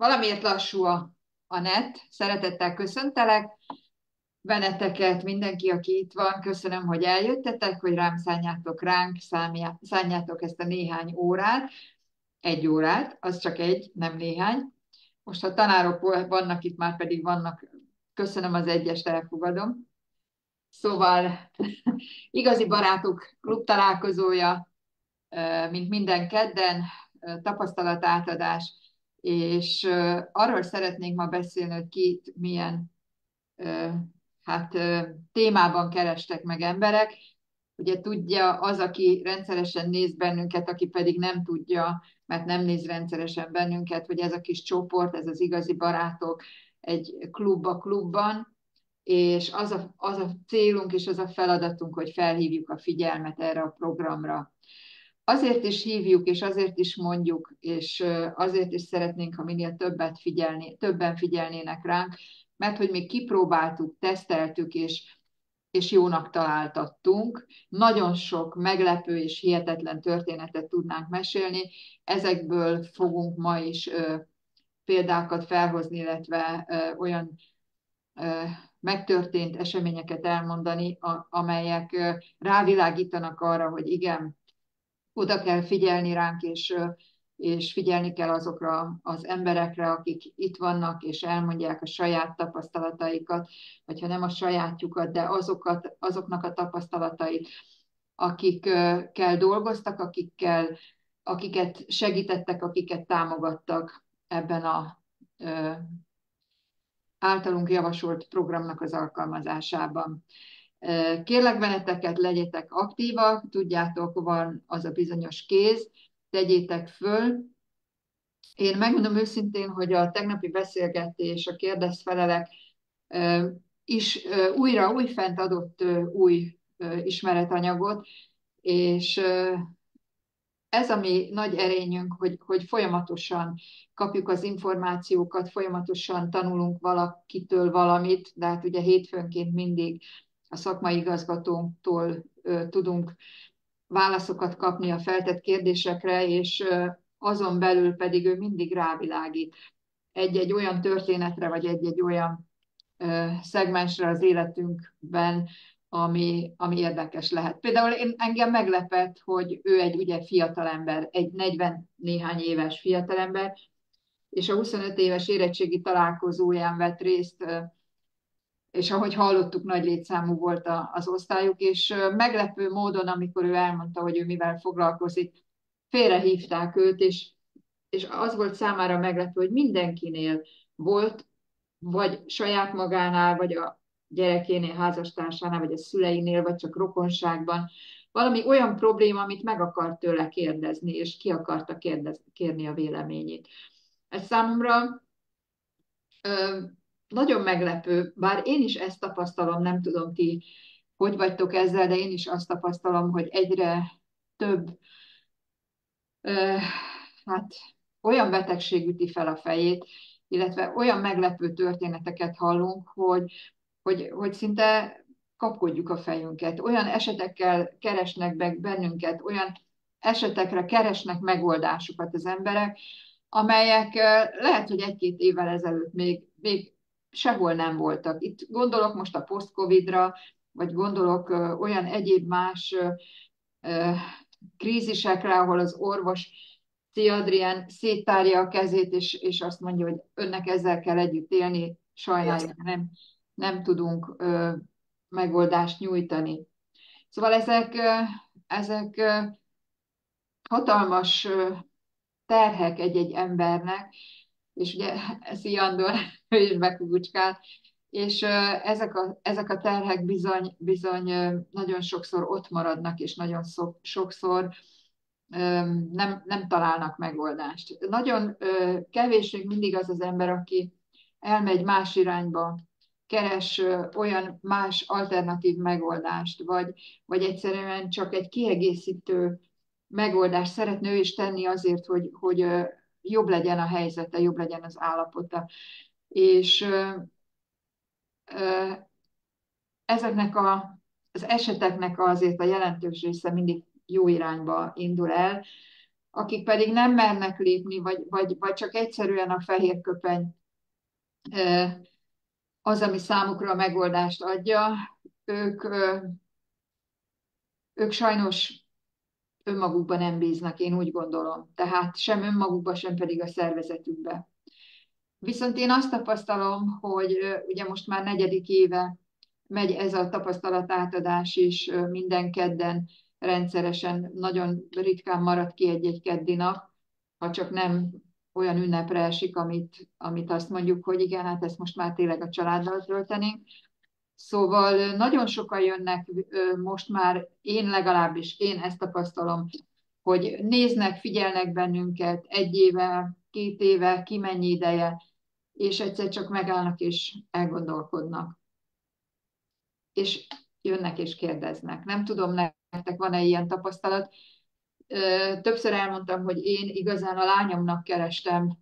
Valamiért lassú a net. Szeretettel köszöntelek benneteket, mindenki, aki itt van. Köszönöm, hogy eljöttetek, hogy szánjátok ezt a néhány órát. Egy órát, az csak egy, nem néhány. Most ha tanárok vannak itt, már pedig vannak, köszönöm az egyest, elfogadom. Szóval igazi barátok klub találkozója, mint minden kedden, tapasztalatátadás, és arról szeretnénk ma beszélni, hogy milyen ö, témában kerestek meg emberek. Ugye tudja az, aki rendszeresen néz bennünket, aki pedig nem tudja, mert nem néz rendszeresen bennünket, hogy ez a kis csoport, ez az igazi barátok, egy klub a klubban, és az a célunk és az a feladatunk, hogy felhívjuk a figyelmet erre a programra. Azért is hívjuk, és azért is mondjuk, és azért is szeretnénk, ha minél többen figyelnének ránk, mert hogy még kipróbáltuk, teszteltük, és jónak találtattunk. Nagyon sok meglepő és hihetetlen történetet tudnánk mesélni. Ezekből fogunk ma is példákat felhozni, illetve olyan megtörtént eseményeket elmondani, amelyek rávilágítanak arra, hogy igen, oda kell figyelni ránk, és figyelni kell azokra az emberekre, akik itt vannak, és elmondják a saját tapasztalataikat, vagy ha nem a sajátjukat, de azoknak a tapasztalatait, akikkel dolgoztak, akiket segítettek, akiket támogattak ebben a általunk javasolt programnak az alkalmazásában. Kérlek benneteket, legyetek aktívak, tudjátok, van az a bizonyos kéz, tegyétek föl. Én megmondom őszintén, hogy a tegnapi beszélgetés, a kérdezfelelek is újfent adott új ismeretanyagot, és ez a mi nagy erényünk, hogy folyamatosan kapjuk az információkat, folyamatosan tanulunk valakitől valamit, de hát ugye hétfőnként mindig a szakmai igazgatónktól tudunk válaszokat kapni a feltett kérdésekre, és azon belül pedig ő mindig rávilágít egy-egy olyan történetre, vagy egy-egy olyan szegmensre az életünkben, ami érdekes lehet. Például engem meglepett, hogy ő egy ugye fiatalember, egy 40 néhány éves fiatalember, és a 25 éves érettségi találkozóján vett részt, és ahogy hallottuk, nagy létszámú volt az osztályuk, és meglepő módon, amikor ő elmondta, hogy ő mivel foglalkozik, félrehívták őt, és az volt számára meglepő, hogy mindenkinél volt, vagy saját magánál, vagy a gyerekénél, házastársánál, vagy a szüleinél, vagy csak rokonságban, valami olyan probléma, amit meg akart tőle kérdezni, és ki akarta kérni a véleményét. Ez számomra nagyon meglepő, bár én is ezt tapasztalom, nem tudom ti, hogy vagytok ezzel, de én is azt tapasztalom, hogy egyre több ö, hát olyan betegség üti fel a fejét, illetve olyan meglepő történeteket hallunk, hogy szinte kapkodjuk a fejünket. Olyan esetekkel keresnek meg bennünket, olyan esetekre keresnek megoldásokat az emberek, amelyek lehet, hogy egy-két évvel ezelőtt még sehol nem voltak. Itt gondolok most a post-covidra, vagy gondolok olyan egyéb más krízisekre, ahol az orvos Adrián széttárja a kezét, és azt mondja, hogy önnek ezzel kell együtt élni, sajnálja, nem tudunk megoldást nyújtani. Szóval ezek hatalmas terhek egy-egy embernek, és ugye Szia Andor, ő is bekukucskál, és ezek a terhek bizony nagyon sokszor ott maradnak, és nagyon sokszor nem találnak megoldást. Nagyon kevés még mindig az az ember, aki elmegy más irányba, keres olyan más alternatív megoldást, vagy egyszerűen csak egy kiegészítő megoldást szeretne ő is tenni azért, hogy jobb legyen a helyzete, jobb legyen az állapota. És ezeknek az eseteknek azért a jelentős része mindig jó irányba indul el. akik pedig nem mernek lépni, vagy csak egyszerűen a fehér köpeny az, ami számukra a megoldást adja, ők, ők sajnos önmagukban nem bíznak, én úgy gondolom. Tehát sem önmagukba, sem pedig a szervezetükbe. Viszont én azt tapasztalom, hogy ugye most már 4. éve megy ez a tapasztalatátadás is minden kedden rendszeresen, nagyon ritkán marad ki egy-egy keddi nap, ha csak nem olyan ünnepre esik, amit azt mondjuk, hogy igen, hát ezt most már tényleg a családdal töltenénk. Szóval nagyon sokan jönnek most már, én legalábbis, én ezt tapasztalom, hogy néznek, figyelnek bennünket 1 éve, 2 éve, ki mennyi ideje, és egyszer csak megállnak és elgondolkodnak. És jönnek és kérdeznek. Nem tudom, nektek van-e ilyen tapasztalat. Többször elmondtam, hogy én igazán a lányomnak kerestem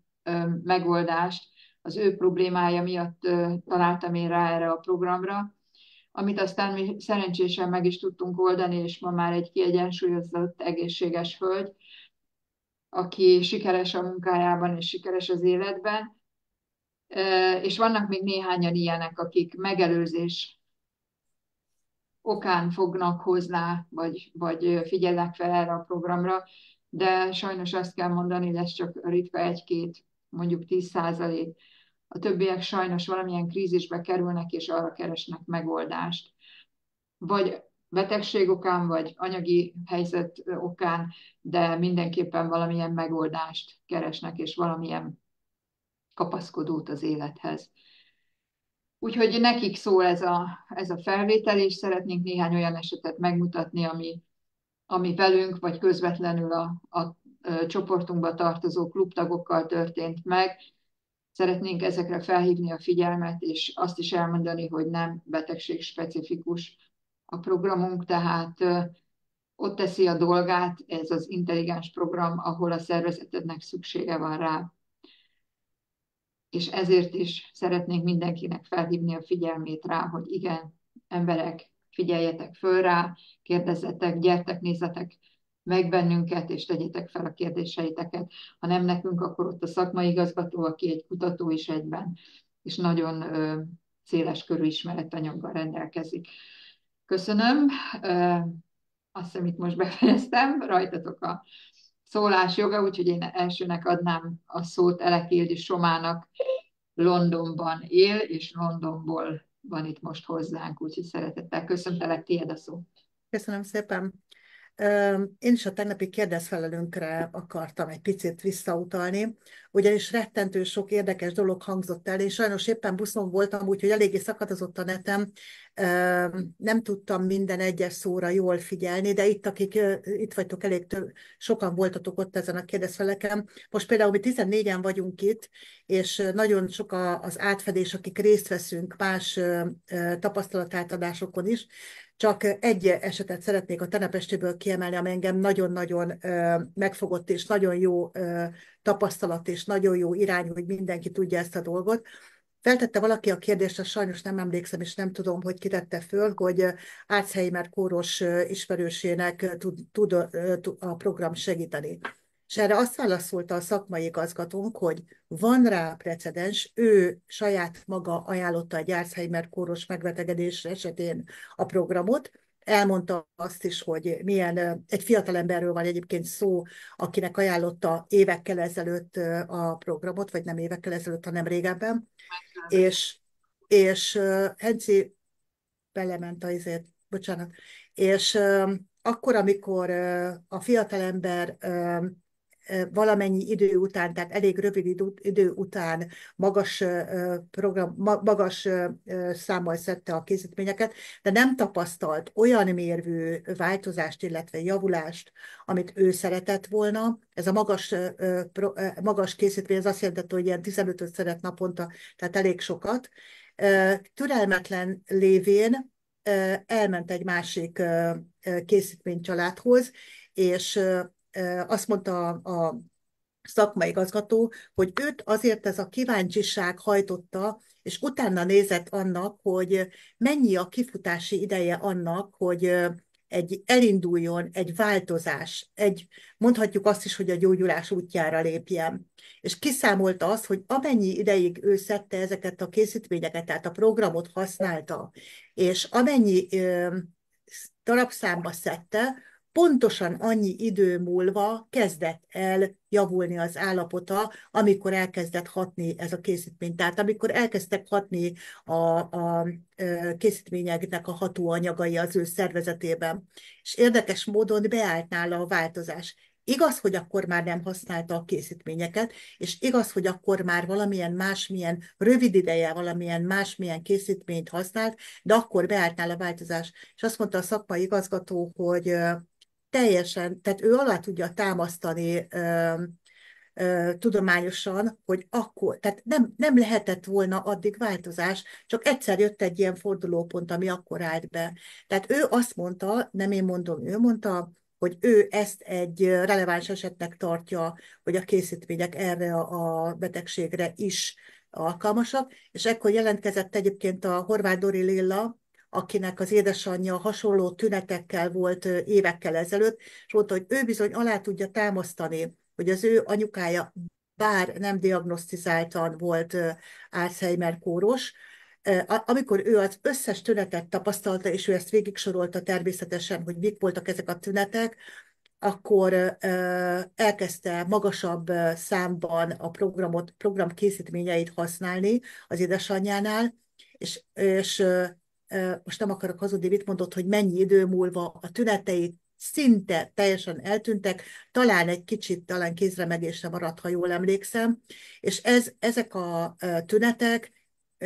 megoldást, az ő problémája miatt találtam én rá erre a programra, amit aztán mi szerencsésen meg is tudtunk oldani, és ma már egy kiegyensúlyozott, egészséges hölgy, aki sikeres a munkájában és sikeres az életben. És vannak még néhányan ilyenek, akik megelőzés okán fognak hozzá, vagy figyelnek fel erre a programra, de sajnos azt kell mondani, hogy ez csak ritka 1-2, mondjuk 10%. A többiek sajnos valamilyen krízisbe kerülnek, és arra keresnek megoldást. Vagy betegség okán, vagy anyagi helyzet okán, de mindenképpen valamilyen megoldást keresnek, és valamilyen kapaszkodót az élethez. Úgyhogy nekik szól ez a felvétel, és szeretnénk néhány olyan esetet megmutatni, ami velünk, vagy közvetlenül a csoportunkba tartozó klubtagokkal történt meg. Szeretnénk ezekre felhívni a figyelmet, és azt is elmondani, hogy nem betegség specifikus a programunk, tehát ott teszi a dolgát ez az intelligens program, ahol a szervezetednek szüksége van rá. És ezért is szeretnénk mindenkinek felhívni a figyelmét rá, hogy igen, emberek, figyeljetek föl rá, kérdezzetek, gyertek, nézzetek meg bennünket, és tegyétek fel a kérdéseiteket. Ha nem nekünk, akkor ott a szakmai igazgató, aki egy kutató is egyben, és nagyon széles körű ismeretanyaggal rendelkezik. Köszönöm. Azt hiszem, itt most befejeztem, rajtatok a szólás joga, úgyhogy én elsőnek adnám a szót Elekildi Somának. Londonban él, és Londonból van itt most hozzánk, úgyhogy szeretettel köszöntelek, tiéd a szó. Köszönöm szépen. Én is a tegnapi kérdezfelelőnkre akartam egy picit visszautalni, ugyanis rettentő sok érdekes dolog hangzott el, és sajnos éppen buszon voltam, úgyhogy eléggé szakadozott a netem, nem tudtam minden egyes szóra jól figyelni, de itt, akik itt vagytok, sokan voltatok ott ezen a kérdezfeleken. Most például mi 14-en vagyunk itt, és nagyon sok az átfedés, akik részt veszünk más tapasztalatátadásokon is. Csak egy esetet szeretnék a tenepestéből kiemelni, ami engem nagyon-nagyon megfogott, és nagyon jó tapasztalat, és nagyon jó irány, hogy mindenki tudja ezt a dolgot. Feltette valaki a kérdést, sajnos nem emlékszem, és nem tudom, hogy kitette föl, hogy Alzheimer kóros ismerősének tud a program segíteni. És erre azt válaszolta a szakmai igazgatónk, hogy van rá precedens, ő saját maga ajánlotta egy Alzheimer kóros megbetegedés esetén a programot, elmondta azt is, hogy milyen, egy fiatalemberről van egyébként szó, akinek ajánlotta évekkel ezelőtt a programot, vagy nem évekkel ezelőtt, hanem régebben, és Henci belement bocsánat, és akkor, amikor a fiatalember valamennyi idő után, tehát elég rövid idő után magas számmal szedte a készítményeket, de nem tapasztalt olyan mérvű változást, illetve javulást, amit ő szeretett volna. Ez a magas készítmény, ez azt jelenti, hogy ilyen 15-öt szeret naponta, tehát elég sokat. Türelmetlen lévén elment egy másik készítménycsaládhoz, és azt mondta a szakmai igazgató, hogy őt azért ez a kíváncsiság hajtotta, és utána nézett annak, hogy mennyi a kifutási ideje annak, hogy elinduljon egy változás, mondhatjuk azt is, hogy a gyógyulás útjára lépjen. És kiszámolta azt, hogy amennyi ideig ő szedte ezeket a készítményeket, tehát a programot használta, és amennyi darabszámba szedte, pontosan annyi idő múlva kezdett el javulni az állapota, amikor elkezdett hatni ez a készítmény. Tehát amikor elkezdtek hatni a készítményeknek a hatóanyagai az ő szervezetében. És érdekes módon beállt nála a változás. Igaz, hogy akkor már nem használta a készítményeket, és igaz, hogy akkor már valamilyen másmilyen rövid ideje valamilyen másmilyen készítményt használt, de akkor beállt nála a változás. És azt mondta a szakmai igazgató, hogy teljesen, tehát ő alá tudja támasztani tudományosan, hogy akkor, tehát nem lehetett volna addig változás, csak egyszer jött egy ilyen fordulópont, ami akkor állt be. Tehát ő azt mondta, nem én mondom, ő mondta, hogy ő ezt egy releváns esetnek tartja, hogy a készítmények erre a betegségre is alkalmasak, és ekkor jelentkezett egyébként a Horváth Dori Lilla, akinek az édesanyja hasonló tünetekkel volt évekkel ezelőtt, és mondta, hogy ő bizony alá tudja támasztani, hogy az ő anyukája bár nem diagnosztizáltan volt Alzheimer-kóros, amikor ő az összes tünetet tapasztalta, és ő ezt végig sorolta természetesen, hogy mik voltak ezek a tünetek, akkor elkezdte magasabb számban a program készítményeit használni az édesanyjánál, és most nem akarok hazudni, mit mondott, hogy mennyi idő múlva a tünetei szinte teljesen eltűntek, talán egy kicsit, talán kézremegésre maradt, ha jól emlékszem, és ezek a tünetek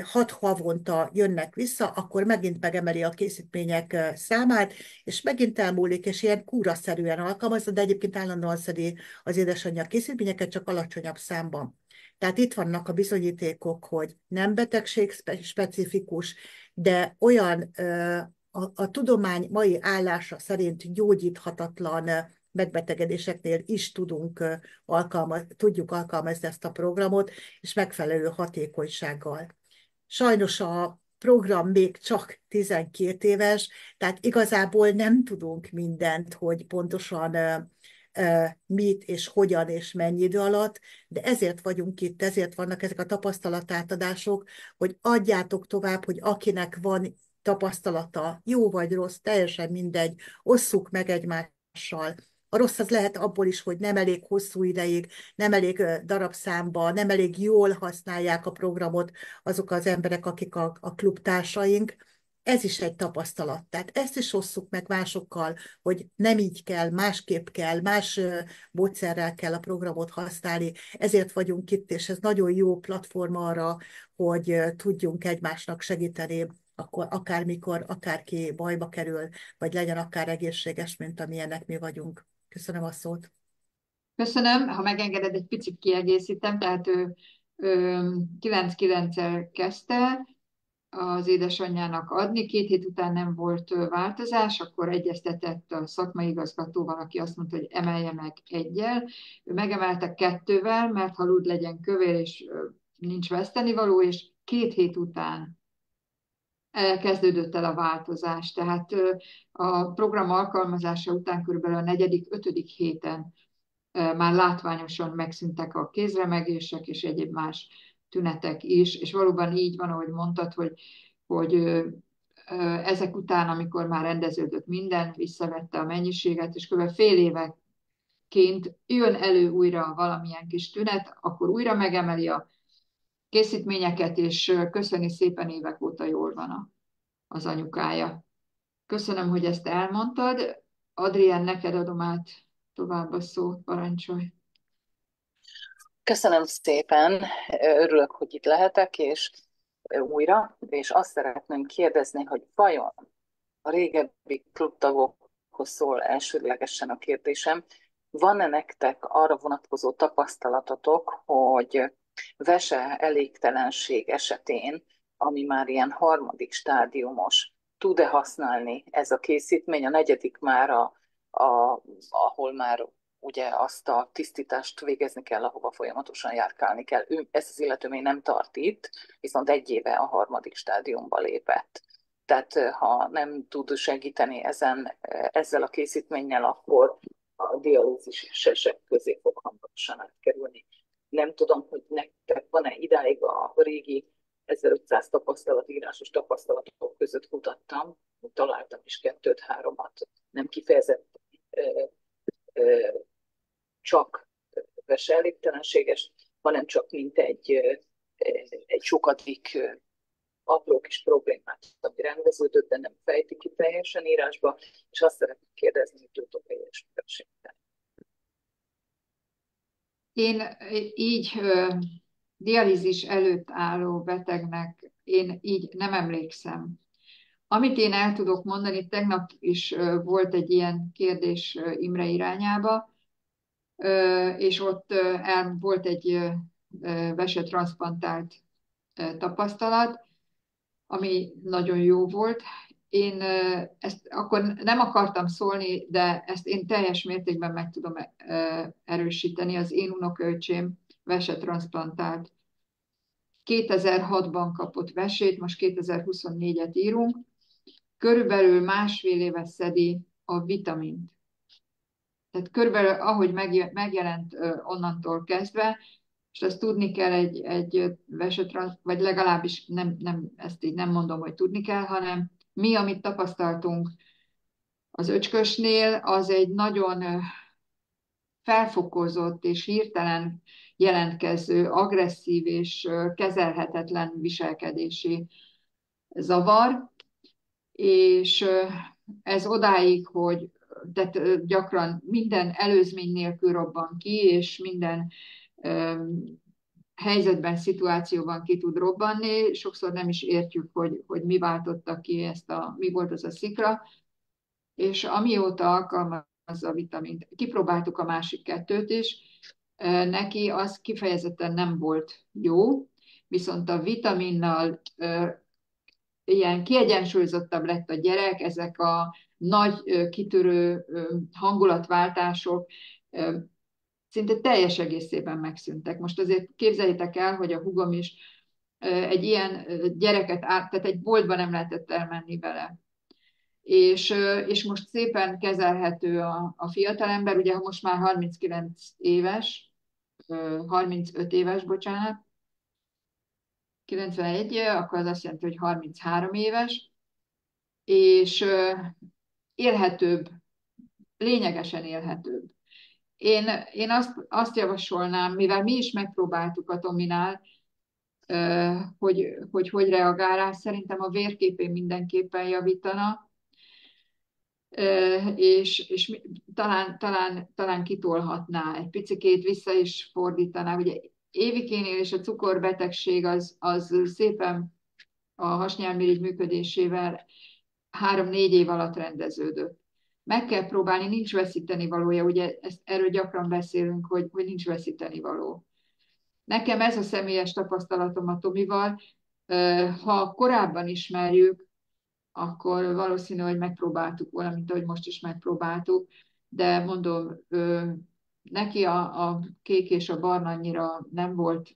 6 havonta jönnek vissza, akkor megint megemeli a készítmények számát, és megint elmúlik, és ilyen kúraszerűen alkalmazza, de egyébként állandóan szedi az édesanyja készítményeket, csak alacsonyabb számban. Tehát itt vannak a bizonyítékok, hogy nem betegség specifikus, de olyan a tudomány mai állása szerint gyógyíthatatlan megbetegedéseknél is tudjuk alkalmazni ezt a programot, és megfelelő hatékonysággal. Sajnos a program még csak 12 éves, tehát igazából nem tudunk mindent, hogy pontosan mit és hogyan és mennyi idő alatt, de ezért vagyunk itt, ezért vannak ezek a tapasztalatátadások, hogy adjátok tovább, hogy akinek van tapasztalata, jó vagy rossz, teljesen mindegy, osszuk meg egymással. A rossz az lehet abból is, hogy nem elég hosszú ideig, nem elég darabszámba, nem elég jól használják a programot azok az emberek, akik a klubtársaink. Ez is egy tapasztalat. Tehát ezt is osszuk meg másokkal, hogy nem így kell, másképp kell, más módszerrel kell a programot használni. Ezért vagyunk itt, és ez nagyon jó platform arra, hogy tudjunk egymásnak segíteni, akkor akármikor, akárki bajba kerül, vagy legyen akár egészséges, mint amilyenek mi vagyunk. Köszönöm a szót. Köszönöm, ha megengeded, egy picit kiegészítem, tehát ő 9-9-el kezdte az édesanyjának adni, 2 hét után nem volt változás, akkor egyeztetett a szakmai igazgatóval, aki azt mondta, hogy emelje meg 1-jel. Ő megemelte 2-vel, mert halud legyen kövér, és nincs vesztenivaló, és 2 hét után kezdődött el a változás. Tehát a program alkalmazása után körülbelül a 4.-5. héten már látványosan megszűntek a kézremegések és egyéb más tünetek is, és valóban így van, ahogy mondtad, hogy ezek után, amikor már rendeződött minden, visszavette a mennyiséget, és kb. Fél éveként jön elő újra valamilyen kis tünet, akkor újra megemeli a készítményeket, és köszöni szépen, évek óta jól van az anyukája. Köszönöm, hogy ezt elmondtad. Adrián, neked adom át tovább a szót, parancsolj. Köszönöm szépen, örülök, hogy itt lehetek, és újra, és azt szeretném kérdezni, hogy vajon a régebbi klubtagokhoz szól elsődlegesen a kérdésem, van-e nektek arra vonatkozó tapasztalatotok, hogy vese elégtelenség esetén, ami már ilyen harmadik stádiumos, tud-e használni ez a készítmény, a negyedik már, ahol már ugye azt a tisztítást végezni kell, ahova folyamatosan járkálni kell. Ezt az illető még nem tart itt, viszont 1 éve a harmadik stádiumba lépett. Tehát ha nem tud segíteni ezzel a készítménnyel, akkor a dialízisesek közé fog hamarosan átkerülni. Nem tudom, hogy nektek van-e idáig a régi 1500 írásos tapasztalatok között kutattam, találtam is 2-3-at, nem kifejezetten csak veselégtelenséges, hanem csak mint egy sokadik apró kis problémát, ami rendeződött, de nem fejti ki teljesen írásba, és azt szeretném kérdezni, hogy tudtok-e ilyesmivel segíteni. Én így dialízis előtt álló betegnek én így nem emlékszem. Amit én el tudok mondani, tegnap is volt egy ilyen kérdés Imre irányába, és ott volt egy vesetranszplantált tapasztalat, ami nagyon jó volt. Én ezt akkor nem akartam szólni, de ezt én teljes mértékben meg tudom erősíteni. Az én unokaöcsém vesetranszplantált. 2006-ban kapott vesét, most 2024-et írunk. Körülbelül másfél éve szedi a vitamint. Tehát körülbelül ahogy megjelent onnantól kezdve, és azt tudni kell egy vagy legalábbis ezt így nem mondom, hogy tudni kell, hanem mi, amit tapasztaltunk az öcskösnél, az egy nagyon felfokozott és hirtelen jelentkező, agresszív és kezelhetetlen viselkedési zavar, és ez odáig, hogy tehát gyakran minden előzmény nélkül robban ki, és minden helyzetben, szituációban ki tud robbanni. Sokszor nem is értjük, hogy mi váltotta ki mi volt az a szikra. És amióta alkalmazza a vitamint, kipróbáltuk a másik kettőt is, neki az kifejezetten nem volt jó, viszont a vitaminnal ilyen kiegyensúlyozottabb lett a gyerek, ezek a nagy kitörő hangulatváltások szinte teljes egészében megszűntek. Most azért képzeljétek el, hogy a húgom is egy ilyen gyereket tehát egy boltba nem lehetett elmenni vele. És most szépen kezelhető a fiatalember, ugye most már 39 éves, 35 éves, bocsánat, 91, akkor az azt jelenti, hogy 33 éves, és élhetőbb, lényegesen élhetőbb. Én azt javasolnám, mivel mi is megpróbáltuk a Tominál, hogy reagál rá, szerintem a vérképén mindenképpen javítana, és talán kitolhatná, egy picikét vissza is fordítaná. Ugye Évikénél és a cukorbetegség az szépen a hasnyálmirigy működésével 3-4 év alatt rendeződött. Meg kell próbálni, nincs veszíteni valója, ugye erről gyakran beszélünk, hogy nincs veszíteni való. Nekem ez a személyes tapasztalatom a Tomival, ha korábban ismerjük, akkor valószínű, hogy megpróbáltuk volna, mint ahogy most is megpróbáltuk, de mondom, neki a kék és a barna annyira nem volt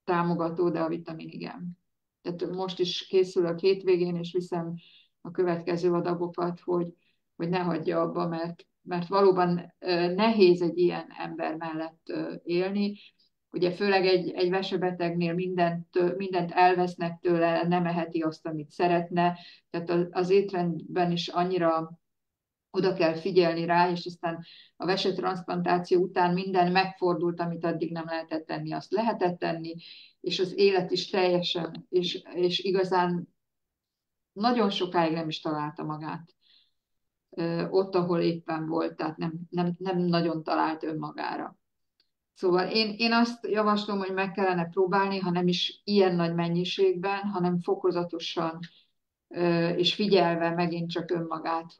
támogató, de a vitamin igen. Tehát most is készülök hétvégén, és viszem a következő adagokat, hogy ne hagyja abba, mert valóban nehéz egy ilyen ember mellett élni. Ugye főleg egy vesebetegnél mindent elvesznek tőle, nem eheti azt, amit szeretne. Tehát az étrendben is annyira oda kell figyelni rá, és aztán a vesetranszplantáció után minden megfordult, amit addig nem lehetett tenni, azt lehetett tenni, és az élet is teljesen, és igazán nagyon sokáig nem is találta magát ott, ahol éppen volt, tehát nem nagyon talált önmagára. Szóval én azt javaslom, hogy meg kellene próbálni, ha nem is ilyen nagy mennyiségben, hanem fokozatosan és figyelve megint csak önmagát,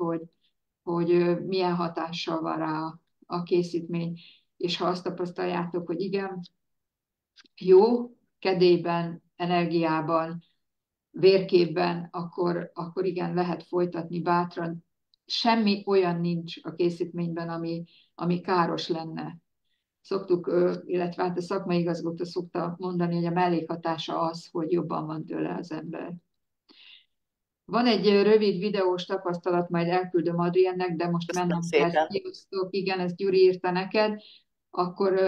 hogy milyen hatással van rá a készítmény. És ha azt tapasztaljátok, hogy igen, jó, kedélyben, energiában, vérképben, akkor igen, lehet folytatni bátran. Semmi olyan nincs a készítményben, ami káros lenne. Szoktuk, illetve hát a szakmai igazgató szokta mondani, hogy a mellékhatása az, hogy jobban van tőle az ember. Van egy rövid videós tapasztalat, majd elküldöm Adriennek, de most Köszönöm mennem kell, szépen. sziasztok, igen, ezt Gyuri írta neked, akkor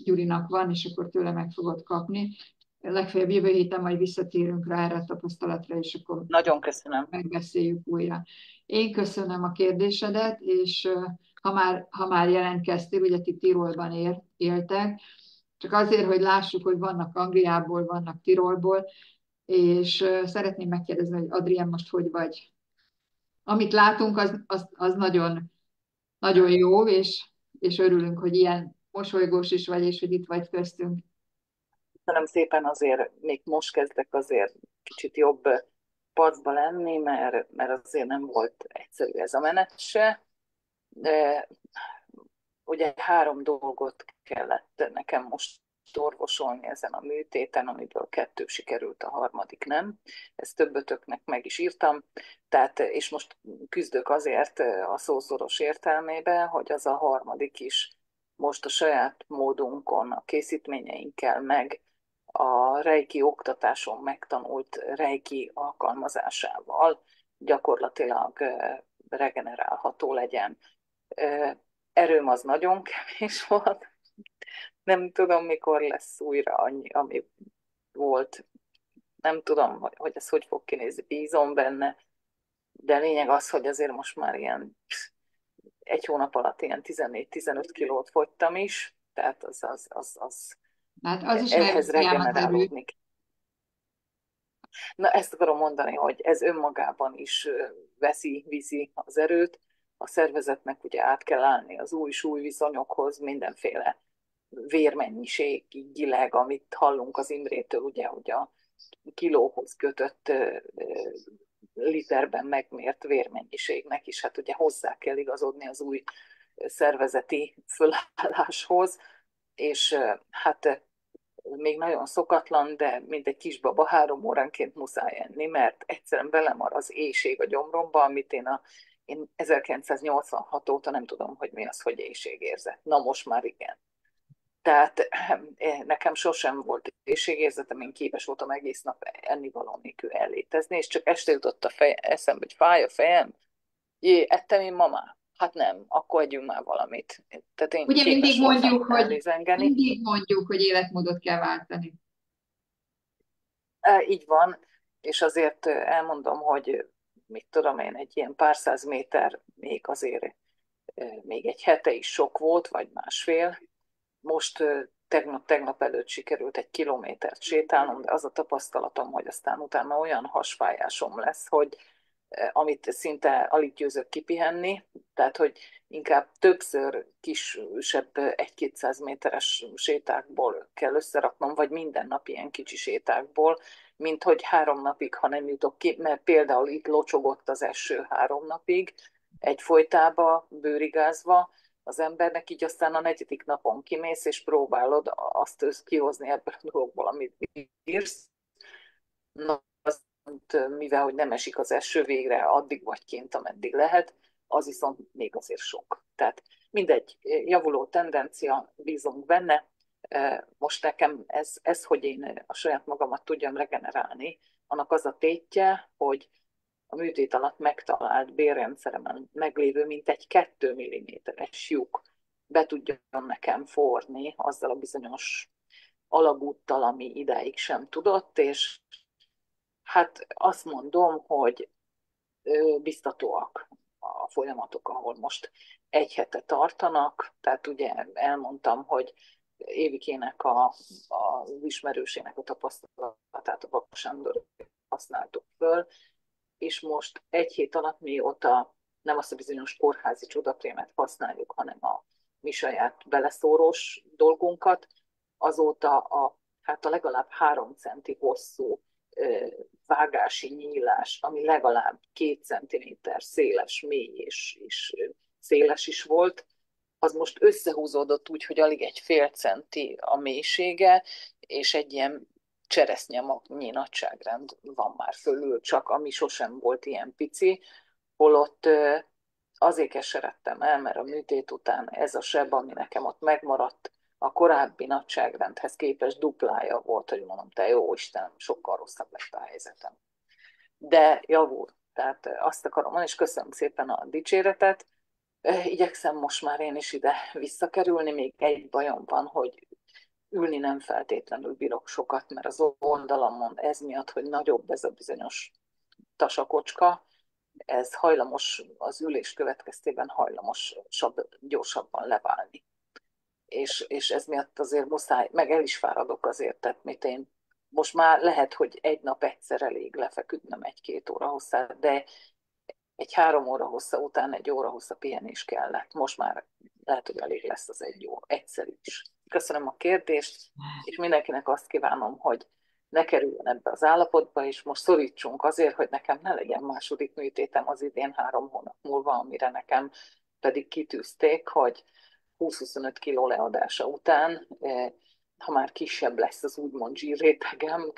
Gyurinak van, és akkor tőle meg fogod kapni. Legfeljebb jövő héten majd visszatérünk rá erre a tapasztalatra, és akkor Nagyon köszönöm. megbeszéljük újra. Én köszönöm a kérdésedet, és ha már jelentkeztél, ugye ti Tirolban éltek, csak azért, hogy lássuk, hogy vannak Angliából, vannak Tirolból, és szeretném megkérdezni, hogy Adrien, most hogy vagy? Amit látunk, az nagyon, nagyon jó, és örülünk, hogy ilyen mosolygós is vagy, és hogy itt vagy köztünk. Köszönöm szépen, azért még most kezdek azért kicsit jobb pacba lenni, mert azért nem volt egyszerű ez a menet se. De ugye 3 dolgot kellett nekem most orvosolni ezen a műtéten, amiből 2 sikerült, a harmadik nem. Ezt többötöknek meg is írtam. Tehát, és most küzdök azért a szószoros értelmében, hogy az a harmadik is most a saját módunkon, a készítményeinkkel meg a reiki oktatáson megtanult reiki alkalmazásával gyakorlatilag regenerálható legyen. Erőm az nagyon kevés volt. Nem tudom, mikor lesz újra annyi, ami volt. Nem tudom, hogy ez hogy fog kinézni. Bízom benne. De lényeg az, hogy azért most már ilyen 1 hónap alatt ilyen 14-15 kilót fogytam is. Tehát az Hát az is ehhez elviszi ám az erőt. regenerálódni. Na, ezt akarom mondani, hogy ez önmagában is viszi az erőt. A szervezetnek ugye át kell állni az új súlyviszonyokhoz, mindenféle vérmennyiségileg, amit hallunk az Imrétől, ugye, hogy a kilóhoz kötött literben megmért vérmennyiségnek is, hát ugye hozzá kell igazodni az új szervezeti fölálláshoz, és hát még nagyon szokatlan, de mint egy kisbaba 3 óránként muszáj enni, mert egyszerűen belemar az éhség a gyomromba, amit én 1986 óta nem tudom, hogy mi az, hogy éhségérzet. Na most már igen. Tehát nekem sosem volt éhségérzetem, én képes voltam egész nap ennivaló nélkül ellétezni, és csak este jutott eszembe, hogy fáj a fejem. Jé, ettem én ma már? Hát nem, akkor együnk már valamit. Tehát én Ugye képes voltam ellézengeni. mindig mondjuk, hogy életmódot kell váltani. Így van, és azért elmondom, hogy mit tudom én, egy ilyen pár 100 méter még azért még egy hete is sok volt, vagy másfél. Most tegnap előtt sikerült 1 kilométert sétálnom, de az a tapasztalatom, hogy aztán utána olyan hasfájásom lesz, hogy amit szinte alig győzök kipihenni, tehát hogy inkább többször kisebb 1-200 méteres sétákból kell összeraknom, vagy minden nap ilyen kicsi sétákból, mint hogy 3 napig, ha nem jutok ki, mert például itt locsogott az eső 3 napig, egyfolytába, bőrigázva, az embernek, így aztán a 4. napon kimész, és próbálod azt kihozni ebből a dologból, amit írsz. Na, mivel hogy nem esik az eső, végre addig vagy kint, ameddig lehet, az viszont még azért sok. Tehát mindegy, javuló tendencia, bízunk benne. Most nekem ez, hogy én a saját magamat tudjam regenerálni, annak az a tétje, hogy a műtét alatt megtalált bélrendszeremen meglévő mintegy 2 mm-es lyuk be tudjon nekem forni azzal a bizonyos alagúttal, ami idáig sem tudott, és hát azt mondom, hogy biztatóak a folyamatok, ahol most 1 hete tartanak, tehát ugye elmondtam, hogy Évikének az ismerősének a tapasztalatát a Bakos Sándor használtuk föl, és most 1 hét alatt, mióta nem azt a bizonyos kórházi csodakrémet használjuk, hanem a mi saját beleszórós dolgunkat, azóta hát a legalább 3 centi hosszú vágási nyílás, ami legalább 2 centiméter széles, mély és széles is volt, az most összehúzódott úgy, hogy alig egy fél centi a mélysége, és egy ilyen cseresznyemagnyi nagyságrend van már fölül, csak ami sosem volt ilyen pici, holott azért keseredtem el, mert a műtét után ez a seb, ami nekem ott megmaradt, a korábbi nagyságrendhez képest duplája volt, hogy mondom, te jó Isten, sokkal rosszabb lett a helyzetem. De javul. Tehát azt akarom mondani, és köszönöm szépen a dicséretet. Igyekszem most már én is ide visszakerülni, még egy bajom van, hogy ülni nem feltétlenül bírok sokat, mert az oldalamon ez miatt, hogy nagyobb ez a bizonyos tasakocska, ez hajlamos, az ülés következtében hajlamosabb, gyorsabban leválni. És ez miatt azért muszáj, meg el is fáradok azért, tehát mit én most már lehet, hogy egy nap egyszer elég lefeküdnöm 1-2 óra hosszát, de egy 3 óra hossza után 1 óra hossza pihenés kellett. Most már lehet, hogy elég lesz az 1 óra, egyszer is. Köszönöm a kérdést, és mindenkinek azt kívánom, hogy ne kerüljön ebbe az állapotba, és most szorítsunk azért, hogy nekem ne legyen második műtétem az idén 3 hónap múlva, amire nekem pedig kitűzték, hogy 20-25 kiló leadása után, ha már kisebb lesz az úgymond zsírrétegem,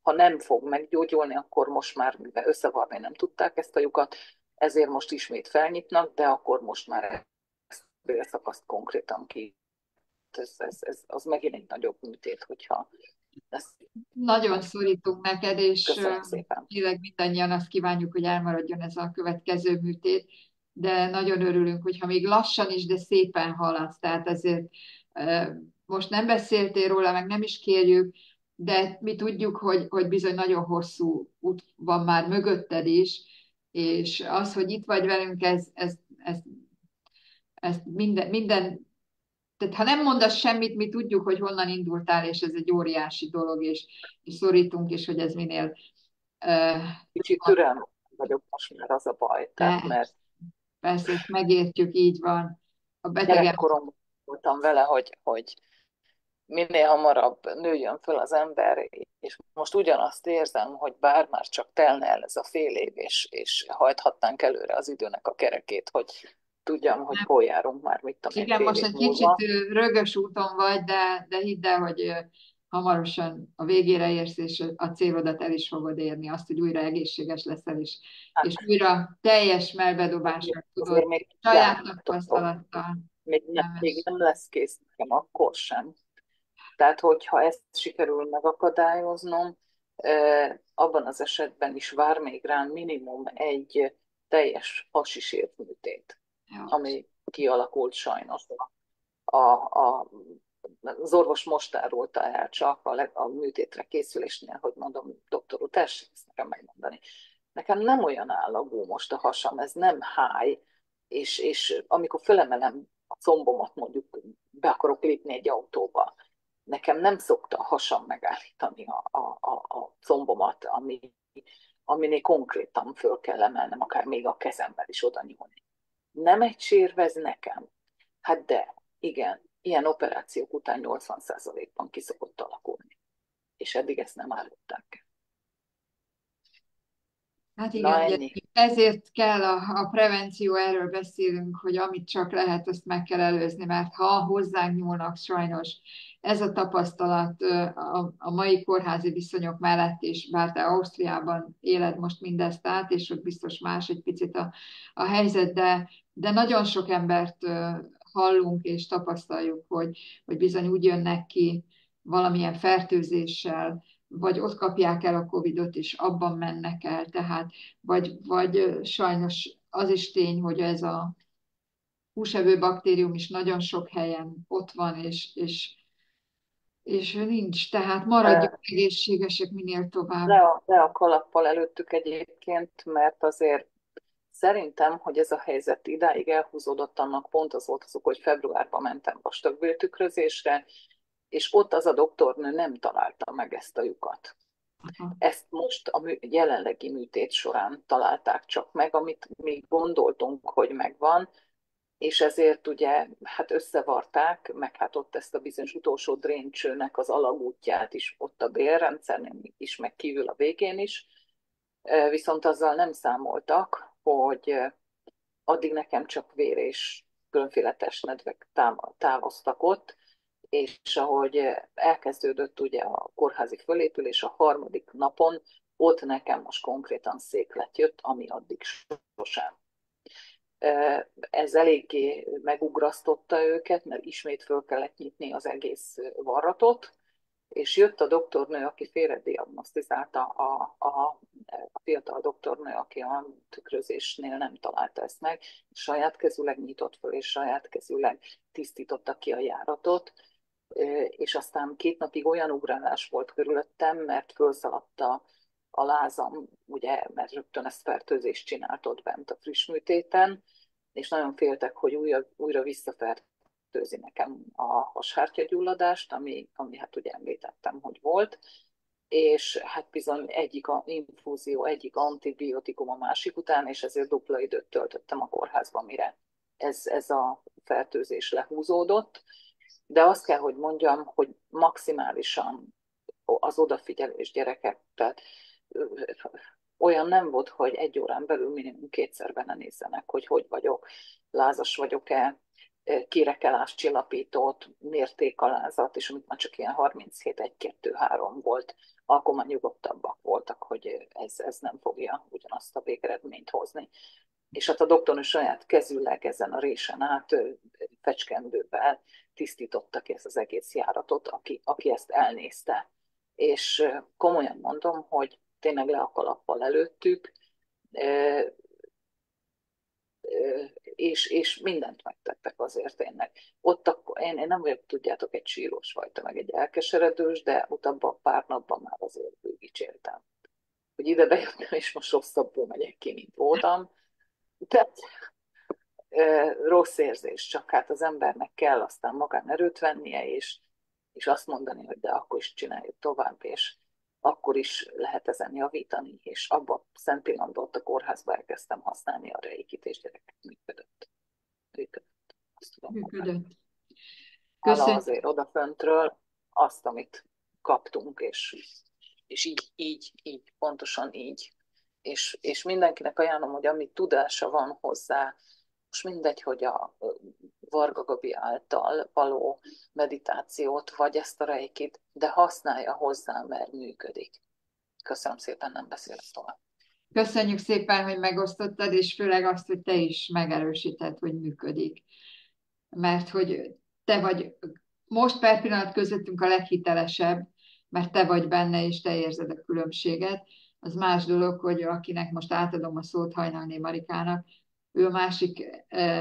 ha nem fog meggyógyulni, akkor most már, mivel összevarni nem tudták ezt a lyukat, ezért most ismét felnyitnak, de akkor most már ezt a bélszakaszt konkrétan ki. Az megint egy nagyobb műtét, hogyha ezt... Nagyon szorítunk neked, és Köszönöm szépen. tényleg mindannyian azt kívánjuk, hogy elmaradjon ez a következő műtét, de nagyon örülünk, hogyha még lassan is, de szépen haladsz. Tehát azért most nem beszéltél róla, meg nem is kérjük, de mi tudjuk, hogy bizony nagyon hosszú út van már mögötted is, és az, hogy itt vagy velünk, ez minden, tehát ha nem mondasz semmit, mi tudjuk, hogy honnan indultál, és ez egy óriási dolog, és szorítunk, és hogy ez minél Kicsit türelmes vagyok most már, az a baj, tehát ne, mert persze, ezt megértjük, így van. A betegem, gyerekkoromban voltam vele, hogy minél hamarabb nőjön föl az ember, és most ugyanazt érzem, hogy bár már csak telne el ez a fél év, és hajthatnánk előre az időnek a kerekét, hogy tudjam, hogy hol járunk már, mit tudom én, igen, fél most év egy kicsit múlva. rögös úton vagy, de hidd el, hogy hamarosan a végére érsz, és a célodat el is fogod érni, azt, hogy újra egészséges leszel, és Hát újra teljes melbedobásra tudod, azért még saját járhatok, tapasztalattal. még Nemes. nem lesz kész nekem akkor sem. Tehát, hogyha ezt sikerül megakadályoznom, abban az esetben is vár még rám minimum egy teljes hasisért műtét, Ja. ami kialakult sajnos. Az orvos most árulta el csak a műtétre készülésnél, hogy mondom, doktor úr, tessék ezt nekem megmondani. Nekem nem olyan állagú most a hasam, ez nem háj, és amikor fölemelem a combomat, mondjuk be akarok lépni egy autóba, nekem nem szokta a hasam megállítani a combomat, aminél konkrétan föl kell emelnem, akár még a kezemmel is oda nyúlni. Nem egy sérvez nekem? Hát de, igen, ilyen operációk után 80%-ban ki szokott alakulni. És eddig ezt nem állították. Hát Na igen, ugye ennyi. ezért kell a prevenció, erről beszélünk, hogy amit csak lehet, azt meg kell előzni, mert ha hozzánk nyúlnak, sajnos ez a tapasztalat a mai kórházi viszonyok mellett is, bár te Ausztriában éled most mindezt át, és ott biztos más egy picit a helyzet, de nagyon sok embert hallunk és tapasztaljuk, hogy bizony úgy jönnek ki valamilyen fertőzéssel, vagy ott kapják el a Covidot, és abban mennek el, tehát vagy sajnos az is tény, hogy ez a húsevő baktérium is nagyon sok helyen ott van, és nincs. Tehát maradjunk egészségesek minél tovább. Le a kalappal előttük egyébként, mert azért szerintem, hogy ez a helyzet idáig elhúzódott, annak pont az volt az ok, hogy februárban mentem vastagbéltükrözésre, és ott az a doktornő nem találta meg ezt a lyukat. Aha. Ezt most a jelenlegi műtét során találták csak meg, amit még gondoltunk, hogy megvan, és ezért ugye hát összevarták, meg hát ott ezt a bizonyos utolsó dréncsőnek az alagútját is, ott a bélrendszernél is, meg kívül a végén is, viszont azzal nem számoltak, hogy addig nekem csak vér és különféle testnedvek távoztak ott, és ahogy elkezdődött ugye a kórházi fölépülés, a 3. napon ott nekem most konkrétan széklet jött, ami addig sosem. Ez eléggé megugrasztotta őket, mert ismét föl kellett nyitni az egész varratot, és jött a doktornő, aki félrediagnosztizálta a a fiatal doktornő, aki a tükrözésnél nem találta ezt meg, saját kezűleg nyitott föl, és saját kezűleg tisztította ki a járatot, és aztán 2 napig olyan ugrálás volt körülöttem, mert felszaladta a lázam, ugye, mert rögtön ezt fertőzést csinált ott bent a friss műtéten, és nagyon féltek, hogy újra visszafertőzi nekem a hashártyagyulladást, ami hát ugye említettem, hogy volt, és hát bizony egyik a infúzió, egyik antibiotikum a másik után, és ezért dupla időt töltöttem a kórházban, mire ez a fertőzés lehúzódott. De azt kell, hogy mondjam, hogy maximálisan az odafigyelés gyerekek, tehát olyan nem volt, hogy 1 órán belül minimum 2-szer benézzenek, hogy vagyok, lázas vagyok-e, kérek-e lázcsillapítót, mértékalázat, és amit már csak ilyen 37, 1, 2, 3 volt, akkor már nyugodtabbak voltak, hogy ez nem fogja ugyanazt a végeredményt hozni. És hát a doktornő saját kezűleg ezen a résen át fecskendővel tisztította ki ezt az egész járatot, aki ezt elnézte. És komolyan mondom, hogy tényleg le a kalappal előttük, és mindent megtettek azért tényleg. Ott akkor, én nem vagyok, tudjátok, egy sírós fajta, meg egy elkeseredős, de utána pár napban már azért bőgicséltem. Hogy ide bejöttem, és most rosszabbul megyek ki, mint voltam. Tehát rossz érzés, csak hát az embernek kell aztán magán erőt vennie, és azt mondani, hogy de akkor is csináljuk tovább, és akkor is lehet ezen javítani, és abban a szent pillanatban ott a kórházba elkezdtem használni a reikit, és gyerekek működött. Azt tudom Működött. Hála azért odaföntről azt, amit kaptunk, és így, pontosan így. És mindenkinek ajánlom, hogy amit tudása van hozzá, most mindegy, hogy a Varga Gabi által való meditációt, vagy ezt a reikit, de használja hozzá, mert működik. Köszönöm szépen, nem beszélek tovább. Köszönjük szépen, hogy megosztottad, és főleg azt, hogy te is megerősíted, hogy működik. Mert hogy te vagy most per pillanat közöttünk a leghitelesebb, mert te vagy benne, és te érzed a különbséget. Az más dolog, hogy akinek most átadom a szót Hajnalné Marikának, ő a másik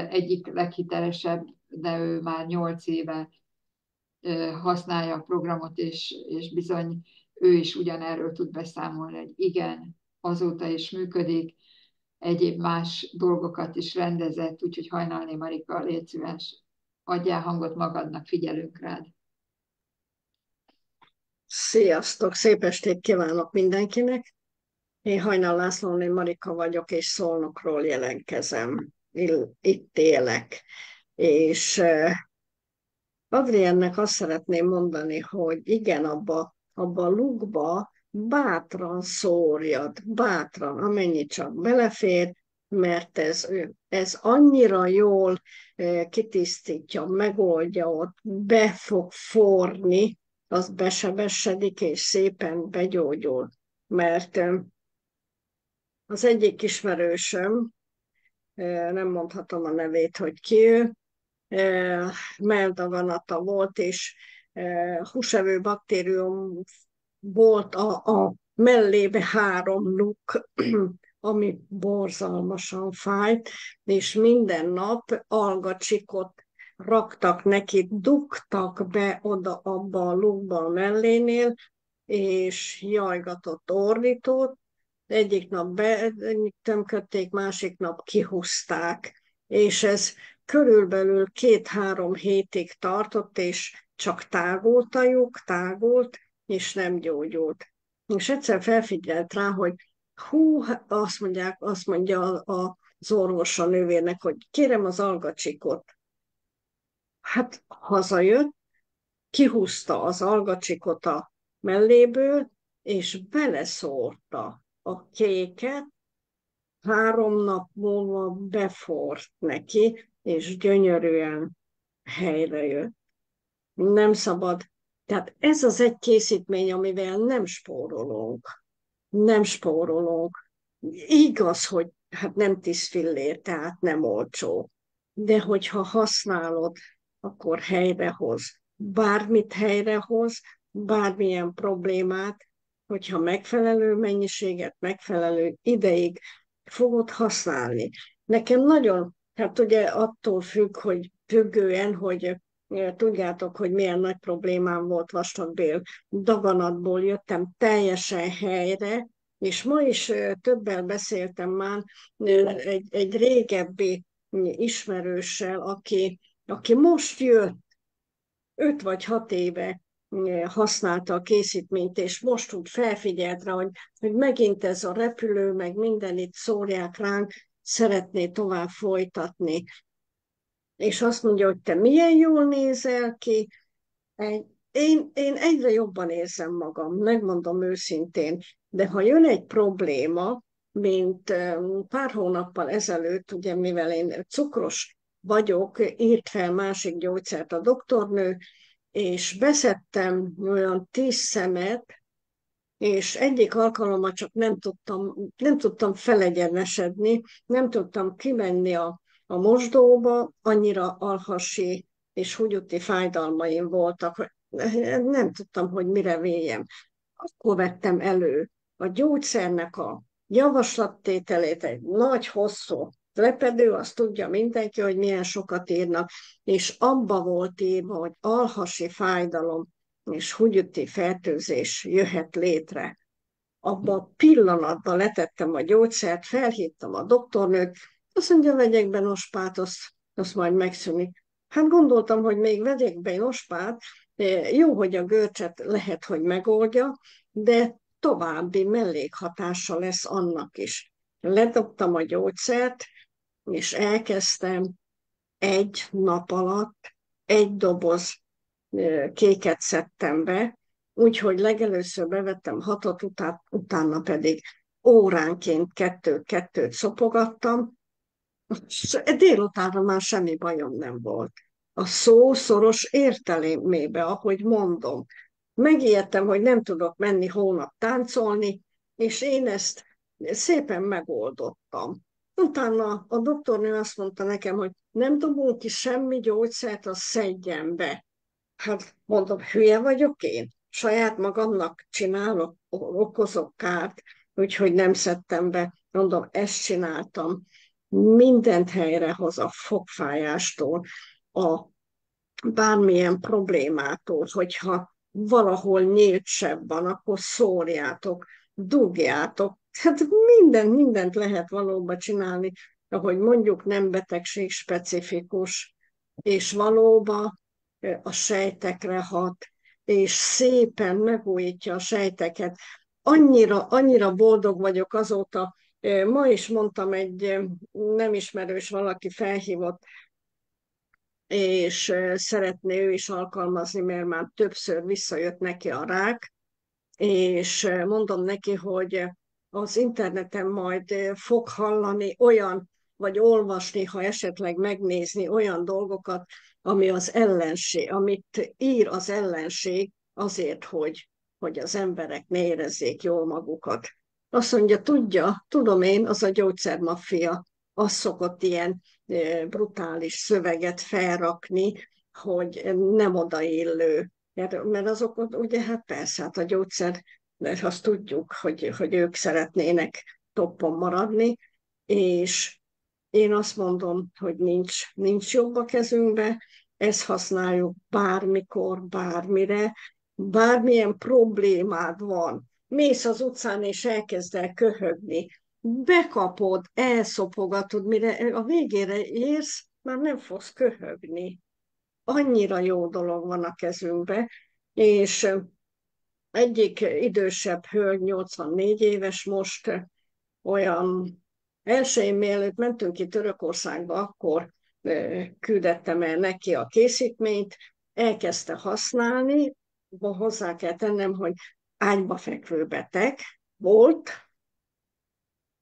egyik leghitelesebb, de ő már 8 éve használja a programot, és bizony ő is ugyanerről tud beszámolni, hogy igen, azóta is működik, egyéb más dolgokat is rendezett, úgyhogy Hajnalné Marika, légy szíves, adjál hangot magadnak, figyelünk rád. Sziasztok, szép estét kívánok mindenkinek! Én Hajnal Lászlóné Marika vagyok, és Szolnokról jelentkezem. Itt élek. És Adriennek azt szeretném mondani, hogy igen, abba a lukba bátran szórjad, bátran, amennyit csak belefér, mert ez annyira jól kitisztítja, megoldja, ott be fog forni, az besebessedik, és szépen begyógyul. Mert az egyik ismerősöm, nem mondhatom a nevét, hogy ki ő, melldaganata volt, és húsevő baktérium volt a mellébe 3 luk, ami borzalmasan fájt, és minden nap algacsikot raktak neki, dugtak be oda abba a lukba a mellénél, és jajgatott, ordított. Egyik nap betömködték, másik nap kihúzták, és ez körülbelül 2-3 hétig tartott, és csak tágult a lyuk, és nem gyógyult. És egyszer felfigyelt rá, hogy azt mondja az orvos a nővérnek, hogy kérem az algacsikot. Hát hazajött, kihúzta az algacsikot a melléből, és beleszórta a kéket, 3 nap múlva befort neki, és gyönyörűen helyrejött. Nem szabad. Tehát ez az egy készítmény, amivel nem spórolunk. Nem spórolunk. Igaz, hogy hát nem 10 fillér, tehát nem olcsó. De hogyha használod, akkor helyrehoz. Bármit helyrehoz, bármilyen problémát, hogyha megfelelő mennyiséget, megfelelő ideig fogod használni. Nekem nagyon, hát ugye attól függően, hogy tudjátok, hogy milyen nagy problémám volt vastagbél daganatból, jöttem teljesen helyre, és ma is többel beszéltem már egy régebbi ismerőssel, aki most jött, 5 vagy 6 éve használta a készítményt, és most úgy felfigyelt rá, hogy megint ez a repülő, meg minden itt szórják ránk, szeretné tovább folytatni. És azt mondja, hogy te milyen jól nézel ki. Én egyre jobban érzem magam, megmondom őszintén, de ha jön egy probléma, mint pár hónappal ezelőtt, ugye mivel én cukros vagyok, írt fel másik gyógyszert a doktornő, és beszedtem olyan 10 szemet, és egyik alkalommal csak nem tudtam felegyenesedni, nem tudtam kimenni a mosdóba, annyira alhasi és húgyúti fájdalmaim voltak, hogy nem tudtam, hogy mire véljem. Akkor vettem elő a gyógyszernek a javaslattételét, egy nagy, hosszú lepedő, azt tudja mindenki, hogy milyen sokat írnak, és abba volt írva, hogy alhasi fájdalom és húgyúti fertőzés jöhet létre. Abban a pillanatban letettem a gyógyszert, felhívtam a doktornőt, azt mondja, vegyek be nospát, azt majd megszűnik. Hát gondoltam, hogy még vegyek be nospát, jó, hogy a görcset lehet, hogy megoldja, de további mellékhatása lesz annak is. Ledobtam a gyógyszert, és elkezdtem egy nap alatt egy doboz kéket szedtem be, úgyhogy legelőször bevettem 6, utána pedig óránként 2-2 szopogattam. Délutánra már semmi bajom nem volt. A szó szoros értelmébe, ahogy mondom. Megijedtem, hogy nem tudok menni hónap táncolni, és én ezt szépen megoldottam. Utána a doktornő azt mondta nekem, hogy nem dobunk ki semmi gyógyszert, azt szedjen be. Hát mondom, hülye vagyok én? Saját magamnak csinálok, okozok kárt, úgyhogy nem szedtem be. Mondom, ezt csináltam. Mindent helyrehoz a fogfájástól, a bármilyen problémától, hogyha valahol nyílt seb van, akkor szórjátok, dugjátok. Hát mindent lehet valóban csinálni, ahogy mondjuk nem betegség specifikus, és valóban a sejtekre hat, és szépen megújítja a sejteket. Annyira boldog vagyok azóta. Ma is mondtam, egy nem ismerős valaki felhívott, és szeretné ő is alkalmazni, mert már többször visszajött neki a rák, és mondom neki, hogy az interneten majd fog hallani olyan, vagy olvasni, ha esetleg megnézni olyan dolgokat, ami az ellenség, amit ír az ellenség azért, hogy az emberek ne érezzék jól magukat. Azt mondja, tudom én, az a gyógyszermaffia, az szokott ilyen brutális szöveget felrakni, hogy nem odaillő. Mert azok ugye, hát persze, hát a gyógyszer, de azt tudjuk, hogy ők szeretnének toppon maradni, és én azt mondom, hogy nincs jobb a kezünkbe, ezt használjuk bármikor, bármire, bármilyen problémád van. Mész az utcán, és elkezd el köhögni. Bekapod, elszopogatod, mire a végére érsz, már nem fogsz köhögni. Annyira jó dolog van a kezünkbe, és egyik idősebb hölgy, 84 éves most, olyan elsőjén mielőtt mentünk ki Törökországba, akkor küldettem el neki a készítményt, elkezdte használni, hozzá kell tennem, hogy ágyba fekvő beteg volt,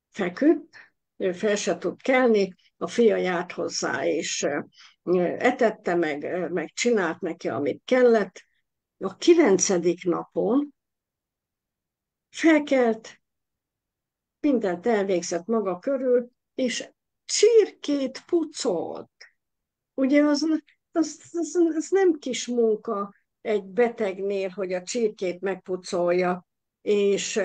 feküdt, ő fel se tud kelni, a fia járt hozzá, és etette meg csinált neki, amit kellett. A 9. napon felkelt, mindent elvégzett maga körül, és csirkét pucolt. Ugye az nem kis munka egy betegnél, hogy a csirkét megpucolja, és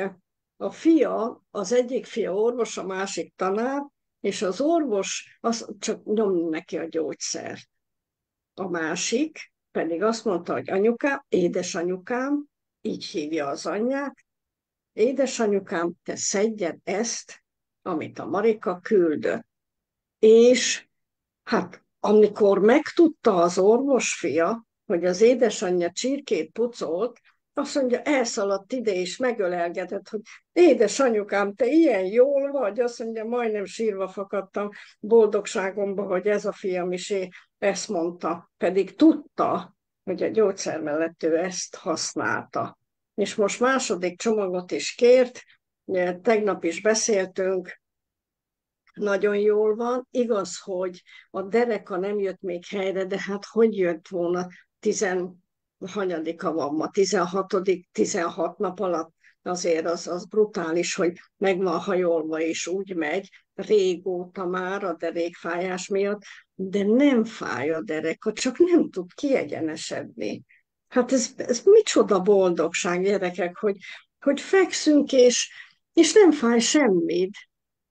a fia, az egyik fia orvos, a másik tanár, és az orvos az csak nyomni neki a gyógyszert. A másik pedig azt mondta, hogy anyukám, édesanyukám, így hívja az anyját, édesanyukám, te szedjed ezt, amit a Marika küldött. És hát amikor megtudta az orvosfia, hogy az édesanyja csirkét pucolt, azt mondja, elszaladt ide és megölelgetett, hogy édesanyukám, te ilyen jól vagy, azt mondja, majdnem sírva fakadtam boldogságomba, hogy ez a fiam is ezt mondta, pedig tudta, hogy a gyógyszer mellett ő ezt használta. És most második csomagot is kért, tegnap is beszéltünk, nagyon jól van. Igaz, hogy a dereka nem jött még helyre, de hát hogy jött volna? Hanyadika van ma? 16. 16 nap alatt. Azért az brutális, hogy meg van hajolva és úgy megy, régóta már a derékfájás miatt, de nem fáj a dereka, csak nem tud kiegyenesedni. Hát ez micsoda boldogság, gyerekek, hogy fekszünk, és nem fáj semmit.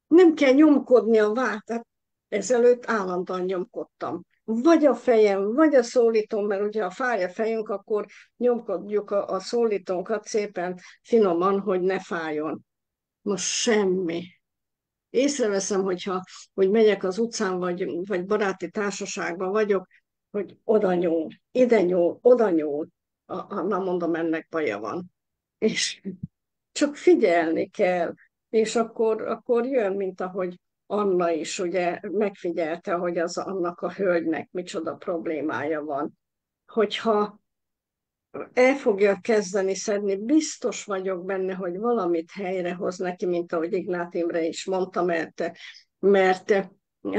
Nem kell nyomkodni a vállát. Ezelőtt állandóan nyomkodtam. Vagy a fejem, vagy a szólítóm, mert ugye ha fáj a fejünk, akkor nyomkodjuk a szólítónkat szépen finoman, hogy ne fájjon. Most semmi. Észreveszem, hogy megyek az utcán, vagy baráti társaságban vagyok, hogy oda nyúl, ide nyúl, oda nyúl. Na mondom, ennek baja van. És csak figyelni kell, és akkor jön, mint ahogy Anna is ugye megfigyelte, hogy annak a hölgynek micsoda problémája van. Hogyha el fogja kezdeni szedni, biztos vagyok benne, hogy valamit helyrehoz neki, mint ahogy Ignát Imre is mondta, mert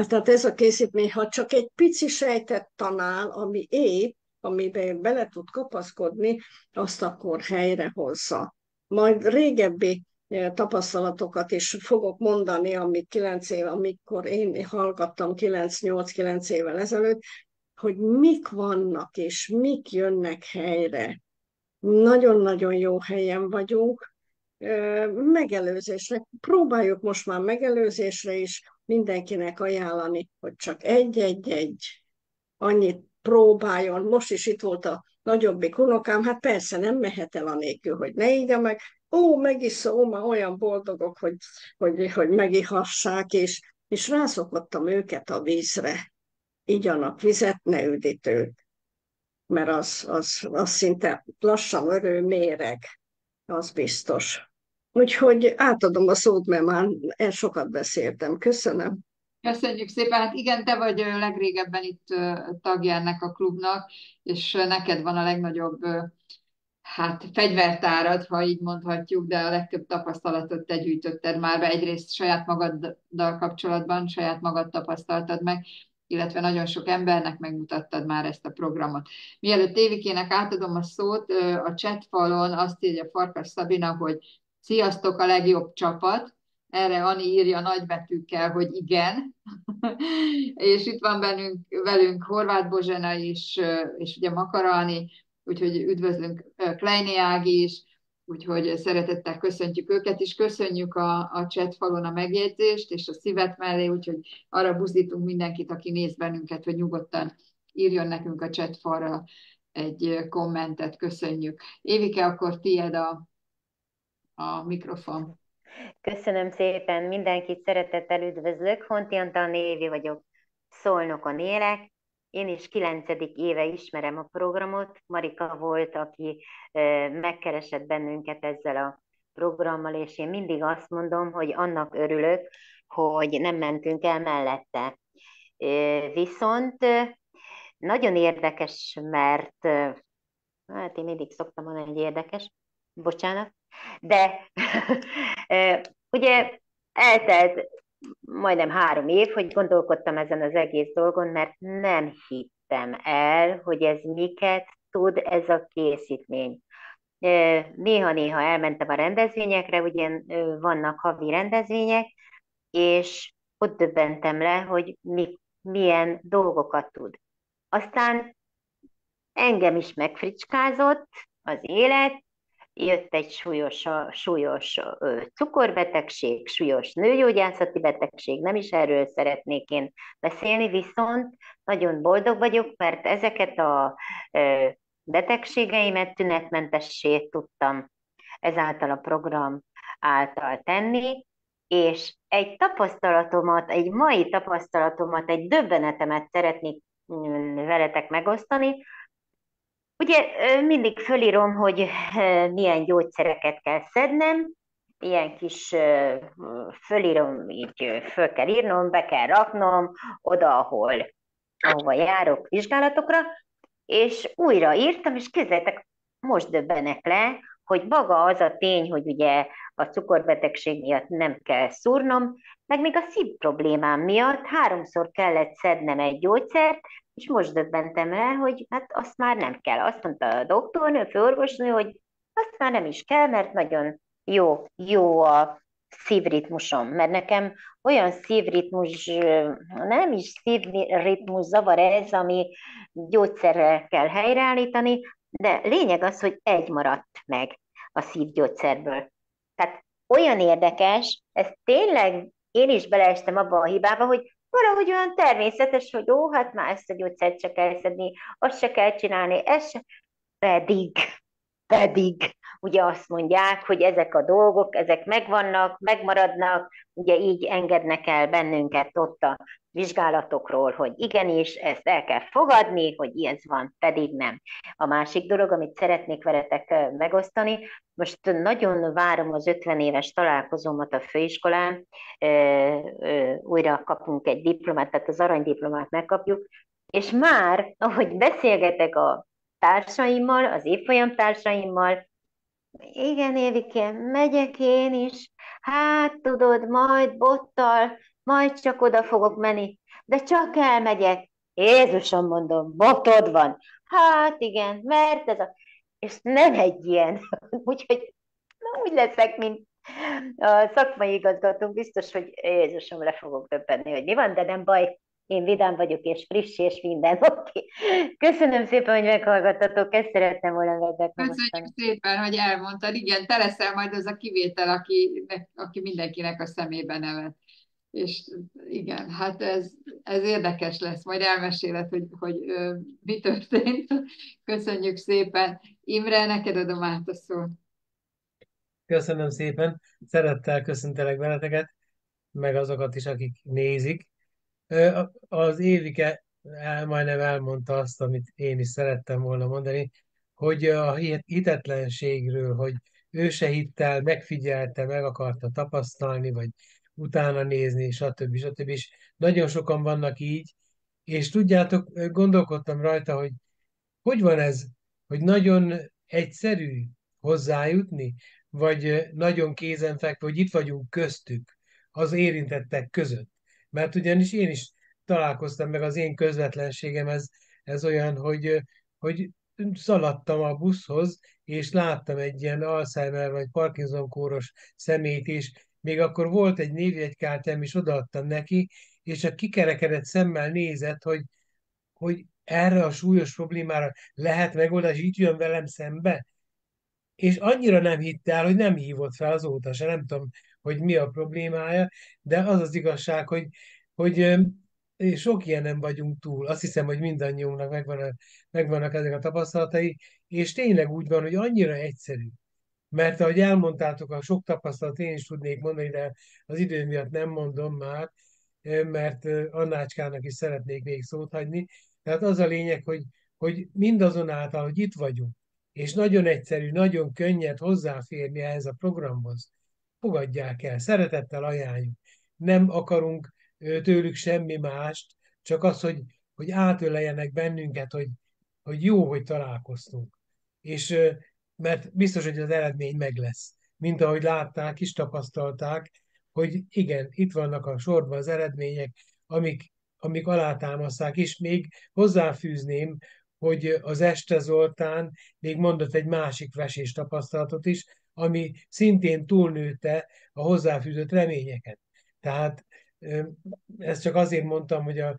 tehát ez a készítmény, ha csak egy pici sejtet talál, ami épp, amiben bele tud kapaszkodni, azt akkor helyrehozza. Majd régebbi tapasztalatokat is fogok mondani, amikor én hallgattam 8-9 évvel ezelőtt, hogy mik vannak és mik jönnek helyre. Nagyon-nagyon jó helyen vagyunk. Megelőzésre, próbáljuk most már megelőzésre is mindenkinek ajánlani, hogy csak egy-egy annyit próbáljon. Most is itt volt a nagyobbik unokám, hát persze nem mehet el anélkül, hogy ne igya meg. Megiszom, már olyan boldogok, hogy megihassák, és rászokottam őket a vízre. Igyanak vizet, ne üdítőt, mert az szinte lassan méreg, az biztos. Úgyhogy átadom a szót, mert már sokat beszéltem. Köszönöm. Köszönjük szépen. Hát igen, te vagy legrégebben itt tagja ennek a klubnak, és neked van a legnagyobb fegyvertárad, ha így mondhatjuk, de a legtöbb tapasztalatot te gyűjtötted már be, egyrészt saját magaddal kapcsolatban, saját magad tapasztaltad meg, illetve nagyon sok embernek megmutattad már ezt a programot. Mielőtt Évikének átadom a szót, a chat falon azt írja Farkas Szabina, hogy sziasztok, a legjobb csapat. Erre Ani írja nagybetűkkel, hogy igen. És itt van velünk Horváth Bozsena is, és ugye Makara Ani, úgyhogy üdvözlünk Kleini Ági is, úgyhogy szeretettel köszöntjük őket is, köszönjük a chat falon a megjegyzést és a szívet mellé, úgyhogy arra buzdítunk mindenkit, aki néz bennünket, hogy nyugodtan írjon nekünk a chat falra egy kommentet, köszönjük. Évike, akkor tiéd a mikrofon. Köszönöm szépen, mindenkit szeretettel üdvözlök, Honti Antal Évi vagyok, Szolnokon élek. Én is 9. éve ismerem a programot. Marika volt, aki megkeresett bennünket ezzel a programmal, és én mindig azt mondom, hogy annak örülök, hogy nem mentünk el mellette. Viszont nagyon érdekes, mert hát én mindig szoktam mondani, hogy érdekes, bocsánat, de ugye eltelt majdnem 3 év, hogy gondolkodtam ezen az egész dolgon, mert nem hittem el, hogy ez miket tud ez a készítmény. Néha-néha elmentem a rendezvényekre, ugye vannak havi rendezvények, és ott döbbentem le, hogy milyen dolgokat tud. Aztán engem is megfricskázott az élet, jött egy súlyos cukorbetegség, súlyos nőgyógyászati betegség, nem is erről szeretnék én beszélni, viszont nagyon boldog vagyok, mert ezeket a betegségeimet tünetmentessé tudtam ezáltal a program által tenni, és egy tapasztalatomat, egy mai tapasztalatomat, egy döbbenetemet szeretnék veletek megosztani. Ugye mindig fölírom, hogy milyen gyógyszereket kell szednem, ilyen kis fölírom, így föl kell írnom, be kell raknom oda, ahova járok vizsgálatokra, és újra írtam, és képzeljétek, most döbbenek le, hogy maga az a tény, hogy ugye a cukorbetegség miatt nem kell szúrnom, meg még a szív problémám miatt 3-szor kellett szednem egy gyógyszert, és most döbbentem le, hogy hát azt már nem kell. Azt mondta a doktornő, főorvosnő, hogy azt már nem is kell, mert nagyon jó a szívritmusom, mert nekem olyan szívritmus, nem is szívritmus zavar ez, ami gyógyszerrel kell helyreállítani, de lényeg az, hogy egy maradt meg a szívgyógyszerből. Tehát olyan érdekes, ez tényleg én is beleestem abba a hibába, hogy valahogy olyan természetes, hogy hát már ezt a gyógyszert se kell szedni, azt se kell csinálni, ez se. Pedig ugye azt mondják, hogy ezek a dolgok, ezek megvannak, megmaradnak, ugye így engednek el bennünket ott a vizsgálatokról, hogy igenis, ezt el kell fogadni, hogy ez van, pedig nem. A másik dolog, amit szeretnék veletek megosztani, most nagyon várom az 50 éves találkozómat a főiskolán, újra kapunk egy diplomát, tehát az aranydiplomát megkapjuk, és már, ahogy beszélgetek a társaimmal, az évfolyam társaimmal, igen, Évikém, megyek én is, hát tudod, majd bottal, majd csak oda fogok menni, de csak elmegyek. Jézusom, mondom, botod van. Hát igen, mert ez a... És nem egy ilyen, úgyhogy úgy leszek, mint a szakmai igazgató, biztos, hogy Jézusom, le fogok döbbenni, hogy mi van, de nem baj, én vidám vagyok, és friss, és minden. Oké. Köszönöm szépen, hogy meghallgattatok, ezt szerettem volna veletek megosztani. Köszönjük szépen, hogy elmondtad. Igen, te leszel majd az a kivétel, aki mindenkinek a szemébe nevet. És igen, hát ez érdekes lesz. Majd elmeséled, hogy mi történt. Köszönjük szépen. Imre, neked adom át a szót. Köszönöm szépen, szeretettel köszöntelek veleteket, meg azokat is, akik nézik. Az Évike majdnem elmondta azt, amit én is szerettem volna mondani, hogy a hitetlenségről, hogy ő se hitt el, megfigyelte, meg akarta tapasztalni, vagy utána nézni, stb. És nagyon sokan vannak így, és tudjátok, gondolkodtam rajta, hogy van ez, hogy nagyon egyszerű hozzájutni, vagy nagyon kézenfekvő, hogy itt vagyunk köztük, az érintettek között. Mert ugyanis én is találkoztam, meg az én közvetlenségem ez olyan, hogy szaladtam a buszhoz, és láttam egy ilyen Alzheimer vagy Parkinson kóros szemét, és még akkor volt egy névjegykártyám, és odaadtam neki, és a kikerekedett szemmel nézett, hogy erre a súlyos problémára lehet megoldás, így jön velem szembe, és annyira nem hitt el, hogy nem hívott fel azóta se, nem tudom, hogy mi a problémája, de az az igazság, hogy sok ilyen nem vagyunk túl. Azt hiszem, hogy mindannyiunknak megvannak ezek a tapasztalatai, és tényleg úgy van, hogy annyira egyszerű. Mert ahogy elmondtátok, a sok tapasztalat én is tudnék mondani, de az idő miatt nem mondom már, mert Annácskának is szeretnék még szót hagyni. Tehát az a lényeg, hogy mindazonáltal, hogy itt vagyunk, és nagyon egyszerű, nagyon könnyed hozzáférni ehhez a programhoz, fogadják el, szeretettel ajánljuk. Nem akarunk tőlük semmi mást, csak az, hogy átöleljenek bennünket, hogy jó, hogy találkoztunk. És mert biztos, hogy az eredmény meg lesz. Mint ahogy látták is, tapasztalták, hogy igen, itt vannak a sorban az eredmények, amik alátámaszták, és még hozzáfűzném, hogy az Este Zoltán még mondott egy másik vesés tapasztalatot is, ami szintén túlnőtte a hozzáfűzött reményeket. Tehát ezt csak azért mondtam, hogy a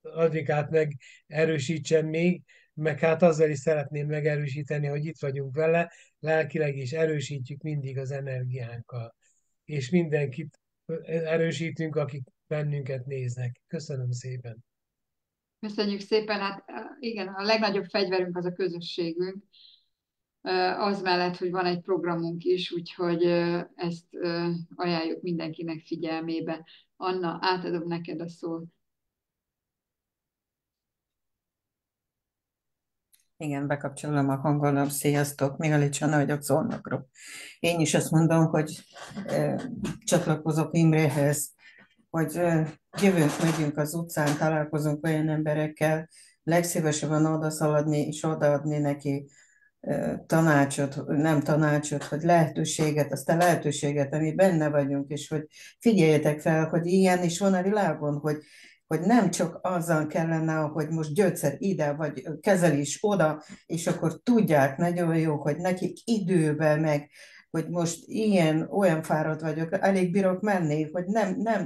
Adrikát meg erősítsem még, meg hát azzal is szeretném megerősíteni, hogy itt vagyunk vele, lelkileg is erősítjük mindig az energiánkkal. És mindenkit erősítünk, akik bennünket néznek. Köszönöm szépen. Köszönjük szépen, hát igen, a legnagyobb fegyverünk az a közösségünk, az mellett, hogy van egy programunk is, úgyhogy ezt ajánljuk mindenkinek figyelmébe. Anna, átadom neked a szót. Igen, bekapcsolom a hangolat. Sziasztok, Mihalics Anna vagyok Zolnokról. Én is azt mondom, hogy csatlakozok Imréhez, hogy jövünk, megyünk az utcán, találkozunk olyan emberekkel, legszívesebben odaszaladni és odaadni neki tanácsot, nem tanácsot, hogy lehetőséget, azt a lehetőséget, ami benne vagyunk, és hogy figyeljetek fel, hogy ilyen is van a világon, hogy nem csak azzal kellene, hogy most gyógyszer ide, vagy kezelés oda, és akkor tudják nagyon jó, hogy nekik időben meg, hogy most olyan fáradt vagyok, elég bírok menni, hogy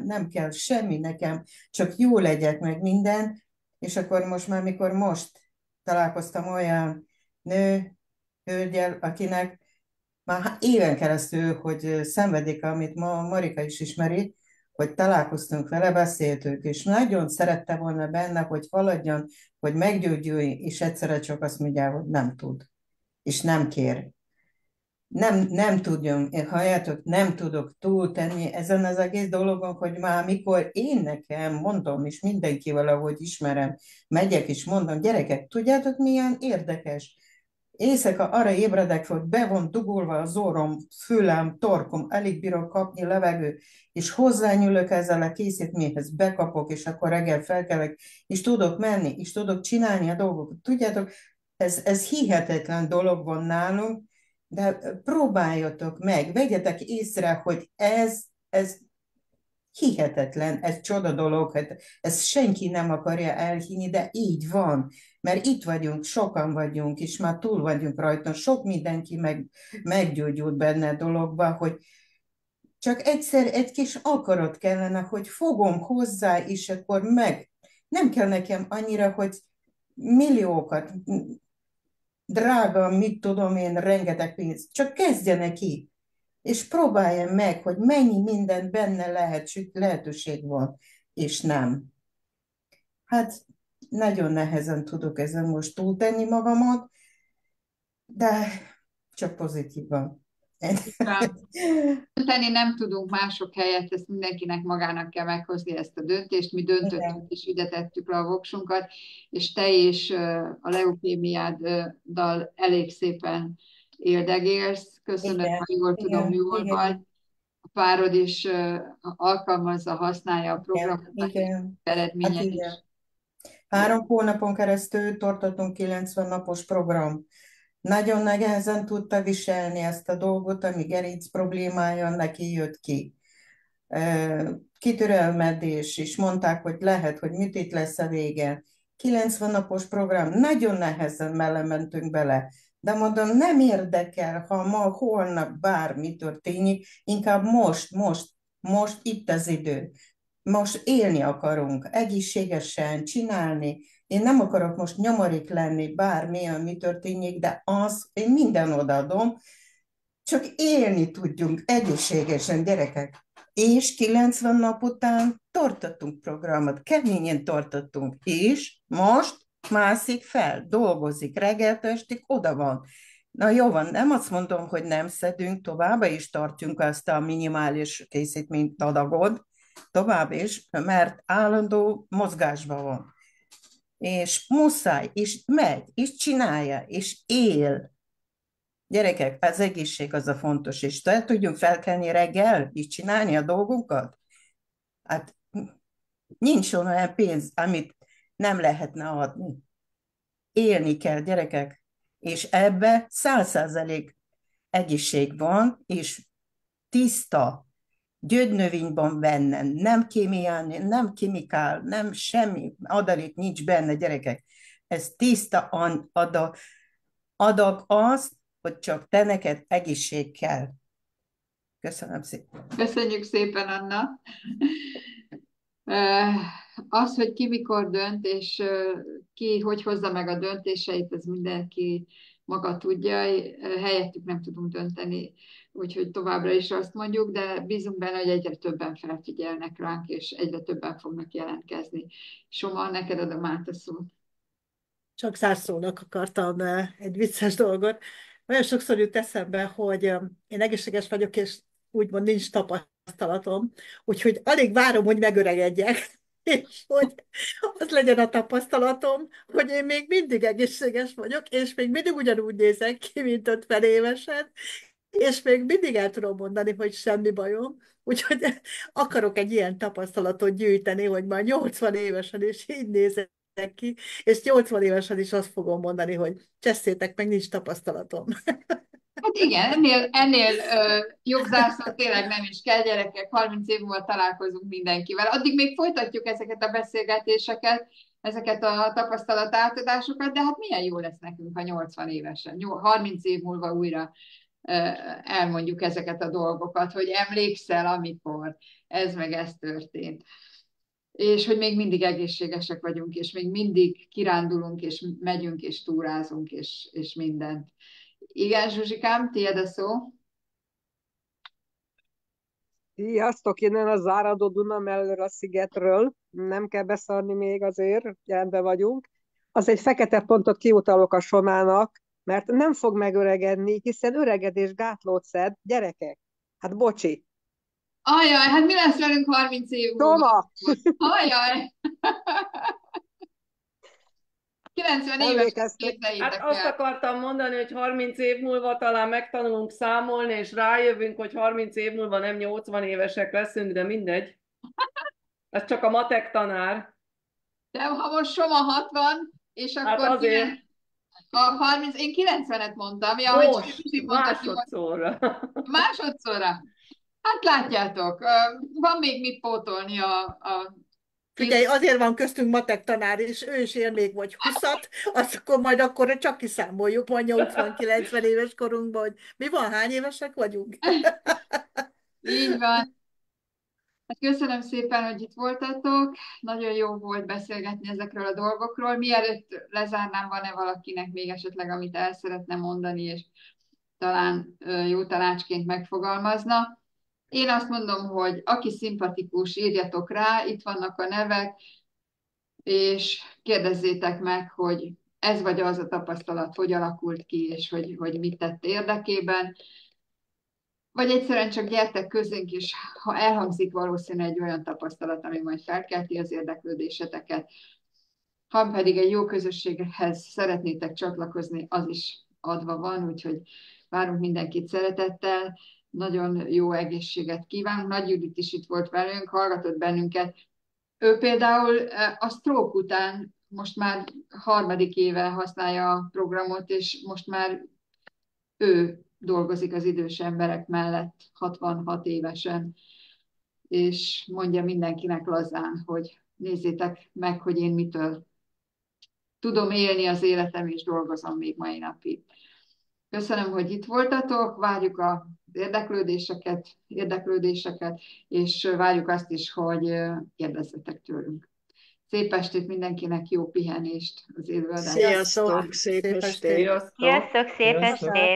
nem kell semmi nekem, csak jó legyek meg minden, és akkor mikor most találkoztam olyan hölgyel, akinek már éven keresztül, hogy szenvedik, amit ma Marika is ismeri, hogy találkoztunk vele, beszéltünk, és nagyon szerette volna benne, hogy haladjon, hogy meggyógyuljon, és egyszerre csak azt mondja, hogy nem tud, és nem kér. Nem tudjam, halljátok, nem tudok túltenni ezen az egész dologon, hogy már mikor én nekem mondom, és mindenki valahogy ismerem, megyek és mondom, gyerekek, tudjátok milyen érdekes? Éjszaka arra ébredek, hogy be van dugulva az orrom, fülem, torkom, alig bírok kapni levegő, és hozzányúlok ezzel a készítményhez, bekapok, és akkor reggel felkelek, és tudok menni, és tudok csinálni a dolgokat. Tudjátok, ez hihetetlen dolog van nálunk, de próbáljatok meg, vegyetek észre, hogy ez hihetetlen, ez csoda dolog, hát ezt senki nem akarja elhinni, de így van, mert itt vagyunk, sokan vagyunk, és már túl vagyunk rajta, sok mindenki meggyógyult benne a dologba, hogy csak egyszer egy kis akarat kellene, hogy fogom hozzá, és akkor meg. Nem kell nekem annyira, hogy milliókat, drága, mit tudom én, rengeteg pénz, csak kezdjenek ki és próbálja meg, hogy mennyi minden benne lehetőség van, és nem. Hát nagyon nehezen tudok ezen most túltenni magamat, de csak pozitívan. Dönteni nem tudunk mások helyett, ezt mindenkinek magának kell meghozni ezt a döntést. Mi döntöttünk, és ide tettük le a voksunkat, és te is a leukémiáddal elég szépen éldegélsz. Köszönöm, Igen, ha jól tudom, jól igen, vagy. A párod is alkalmazza, használja a programot, igen. eredménye Hát is. igen. 3 hónapon keresztül tartottunk 90 napos program. Nagyon nehezen tudta viselni ezt a dolgot, ami gerinc problémája neki jött ki. Kitürelmedés, és mondták, hogy lehet, hogy műtét lesz a vége. 90 napos program, nagyon nehezen mentünk bele. De mondom, nem érdekel, ha ma, holnap bármi történik, inkább most itt az idő. Most élni akarunk, egészségesen csinálni. Én nem akarok most nyomorék lenni, bármilyen mi történik, de én minden odaadom, csak élni tudjunk egészségesen, gyerekek. És 90 nap után tartottunk programot, keményen tartottunk, és most mászik fel, dolgozik, reggeltől estig oda van. Na jó van, nem azt mondom, hogy nem szedünk, továbbá is tartjuk azt a minimális készítményt adagot, tovább is, mert állandó mozgásban van. És muszáj, és megy, és csinálja, és él. Gyerekek, az egészség az a fontos, és tudjunk felkelni reggel, és csinálni a dolgunkat. Hát nincs olyan pénz, amit nem lehetne adni. Élni kell, gyerekek, és ebbe 100% egészség van, és tiszta gyögynövény van benne, nem kémián, nem kimikál, nem semmi adalék nincs benne, gyerekek. Ez tiszta adag azt, hogy csak te neked egészség kell. Köszönöm szépen. Köszönjük szépen, Anna. Az, hogy ki mikor dönt, és ki hogy hozza meg a döntéseit, ez mindenki maga tudja, helyettük nem tudunk dönteni, úgyhogy továbbra is azt mondjuk, de bízunk benne, hogy egyre többen felfigyelnek ránk, és egyre többen fognak jelentkezni. Soma, neked adom át a szót. Csak zárszónak akartam egy vicces dolgot. Nagyon sokszor jut eszembe, hogy én egészséges vagyok, és úgymond nincs tapasztalatom, úgyhogy alig várom, hogy megöregedjek, és hogy az legyen a tapasztalatom, hogy én még mindig egészséges vagyok, és még mindig ugyanúgy nézek ki, mint 50 évesen, és még mindig el tudom mondani, hogy semmi bajom. Úgyhogy akarok egy ilyen tapasztalatot gyűjteni, hogy már 80 évesen is így nézek ki, és 80 évesen is azt fogom mondani, hogy csesszétek meg, nincs tapasztalatom. Hát igen, ennél jobb zászló tényleg nem is kell, gyerekek, 30 év múlva találkozunk mindenkivel. Addig még folytatjuk ezeket a beszélgetéseket, ezeket a tapasztalat átadásokat, de hát milyen jó lesz nekünk a 80 évesen. 30 év múlva újra elmondjuk ezeket a dolgokat, hogy emlékszel, amikor ez meg ez történt. És hogy még mindig egészségesek vagyunk, és még mindig kirándulunk, és megyünk, és túrázunk, és mindent. Igen, Zsuzsikám, tiéd a szó. Sziasztok, innen a záradó Duna mellől a szigetről. Nem kell beszarni még azért, rendben vagyunk. Az egy fekete pontot kiutalok a Somának, mert nem fog megöregedni, hiszen öregedés gátlót szed, gyerekek. Hát bocsi. Ajaj, hát mi lesz velünk 30 év múlva? Soma! Ajaj! 90 éves Emlékeztek. képzeljétek Hát azt el. akartam mondani, hogy 30 év múlva talán megtanulunk számolni, és rájövünk, hogy 30 év múlva nem 80 évesek leszünk, de mindegy. Ez csak a matek tanár. De ha most Soma 60, és Hát akkor azért. a 30, én 90-et mondtam. Ja, hogy Most, Zsuzsi mondta, másodszorra. másodszorra. Hát látjátok, van még mit pótolni a Figyelj, azért van köztünk matek tanár, és ő is él még vagy 20-at, azt akkor majd akkor csak kiszámoljuk, majd 80-90 éves korunkban, hogy mi van, hány évesek vagyunk. Így van. Hát köszönöm szépen, hogy itt voltatok. Nagyon jó volt beszélgetni ezekről a dolgokról. Mielőtt lezárnám, van-e valakinek még esetleg, amit el szeretne mondani, és talán jó tanácsként megfogalmazna. Én azt mondom, hogy aki szimpatikus, írjatok rá, itt vannak a nevek, és kérdezzétek meg, hogy ez vagy az a tapasztalat, hogy alakult ki, és hogy mit tett érdekében. Vagy egyszerűen csak gyertek közénk, és ha elhangzik valószínűleg egy olyan tapasztalat, ami majd felkelti az érdeklődéseteket, ha pedig egy jó közösséghez szeretnétek csatlakozni, az is adva van, úgyhogy várunk mindenkit szeretettel, nagyon jó egészséget kívánunk. Nagy Judit is itt volt velünk, hallgatott bennünket. Ő például a stroke után most már 3. éve használja a programot, és most már ő dolgozik az idős emberek mellett 66 évesen, és mondja mindenkinek lazán, hogy nézzétek meg, hogy én mitől tudom élni az életem, és dolgozom még mai napig. Köszönöm, hogy itt voltatok, várjuk az érdeklődéseket, és várjuk azt is, hogy kérdezzetek tőlünk. Szép estét mindenkinek, jó pihenést az élőadásban. Sziasztok, szép estét! Sziasztok! Sziasztok, szép Sziasztok. estét!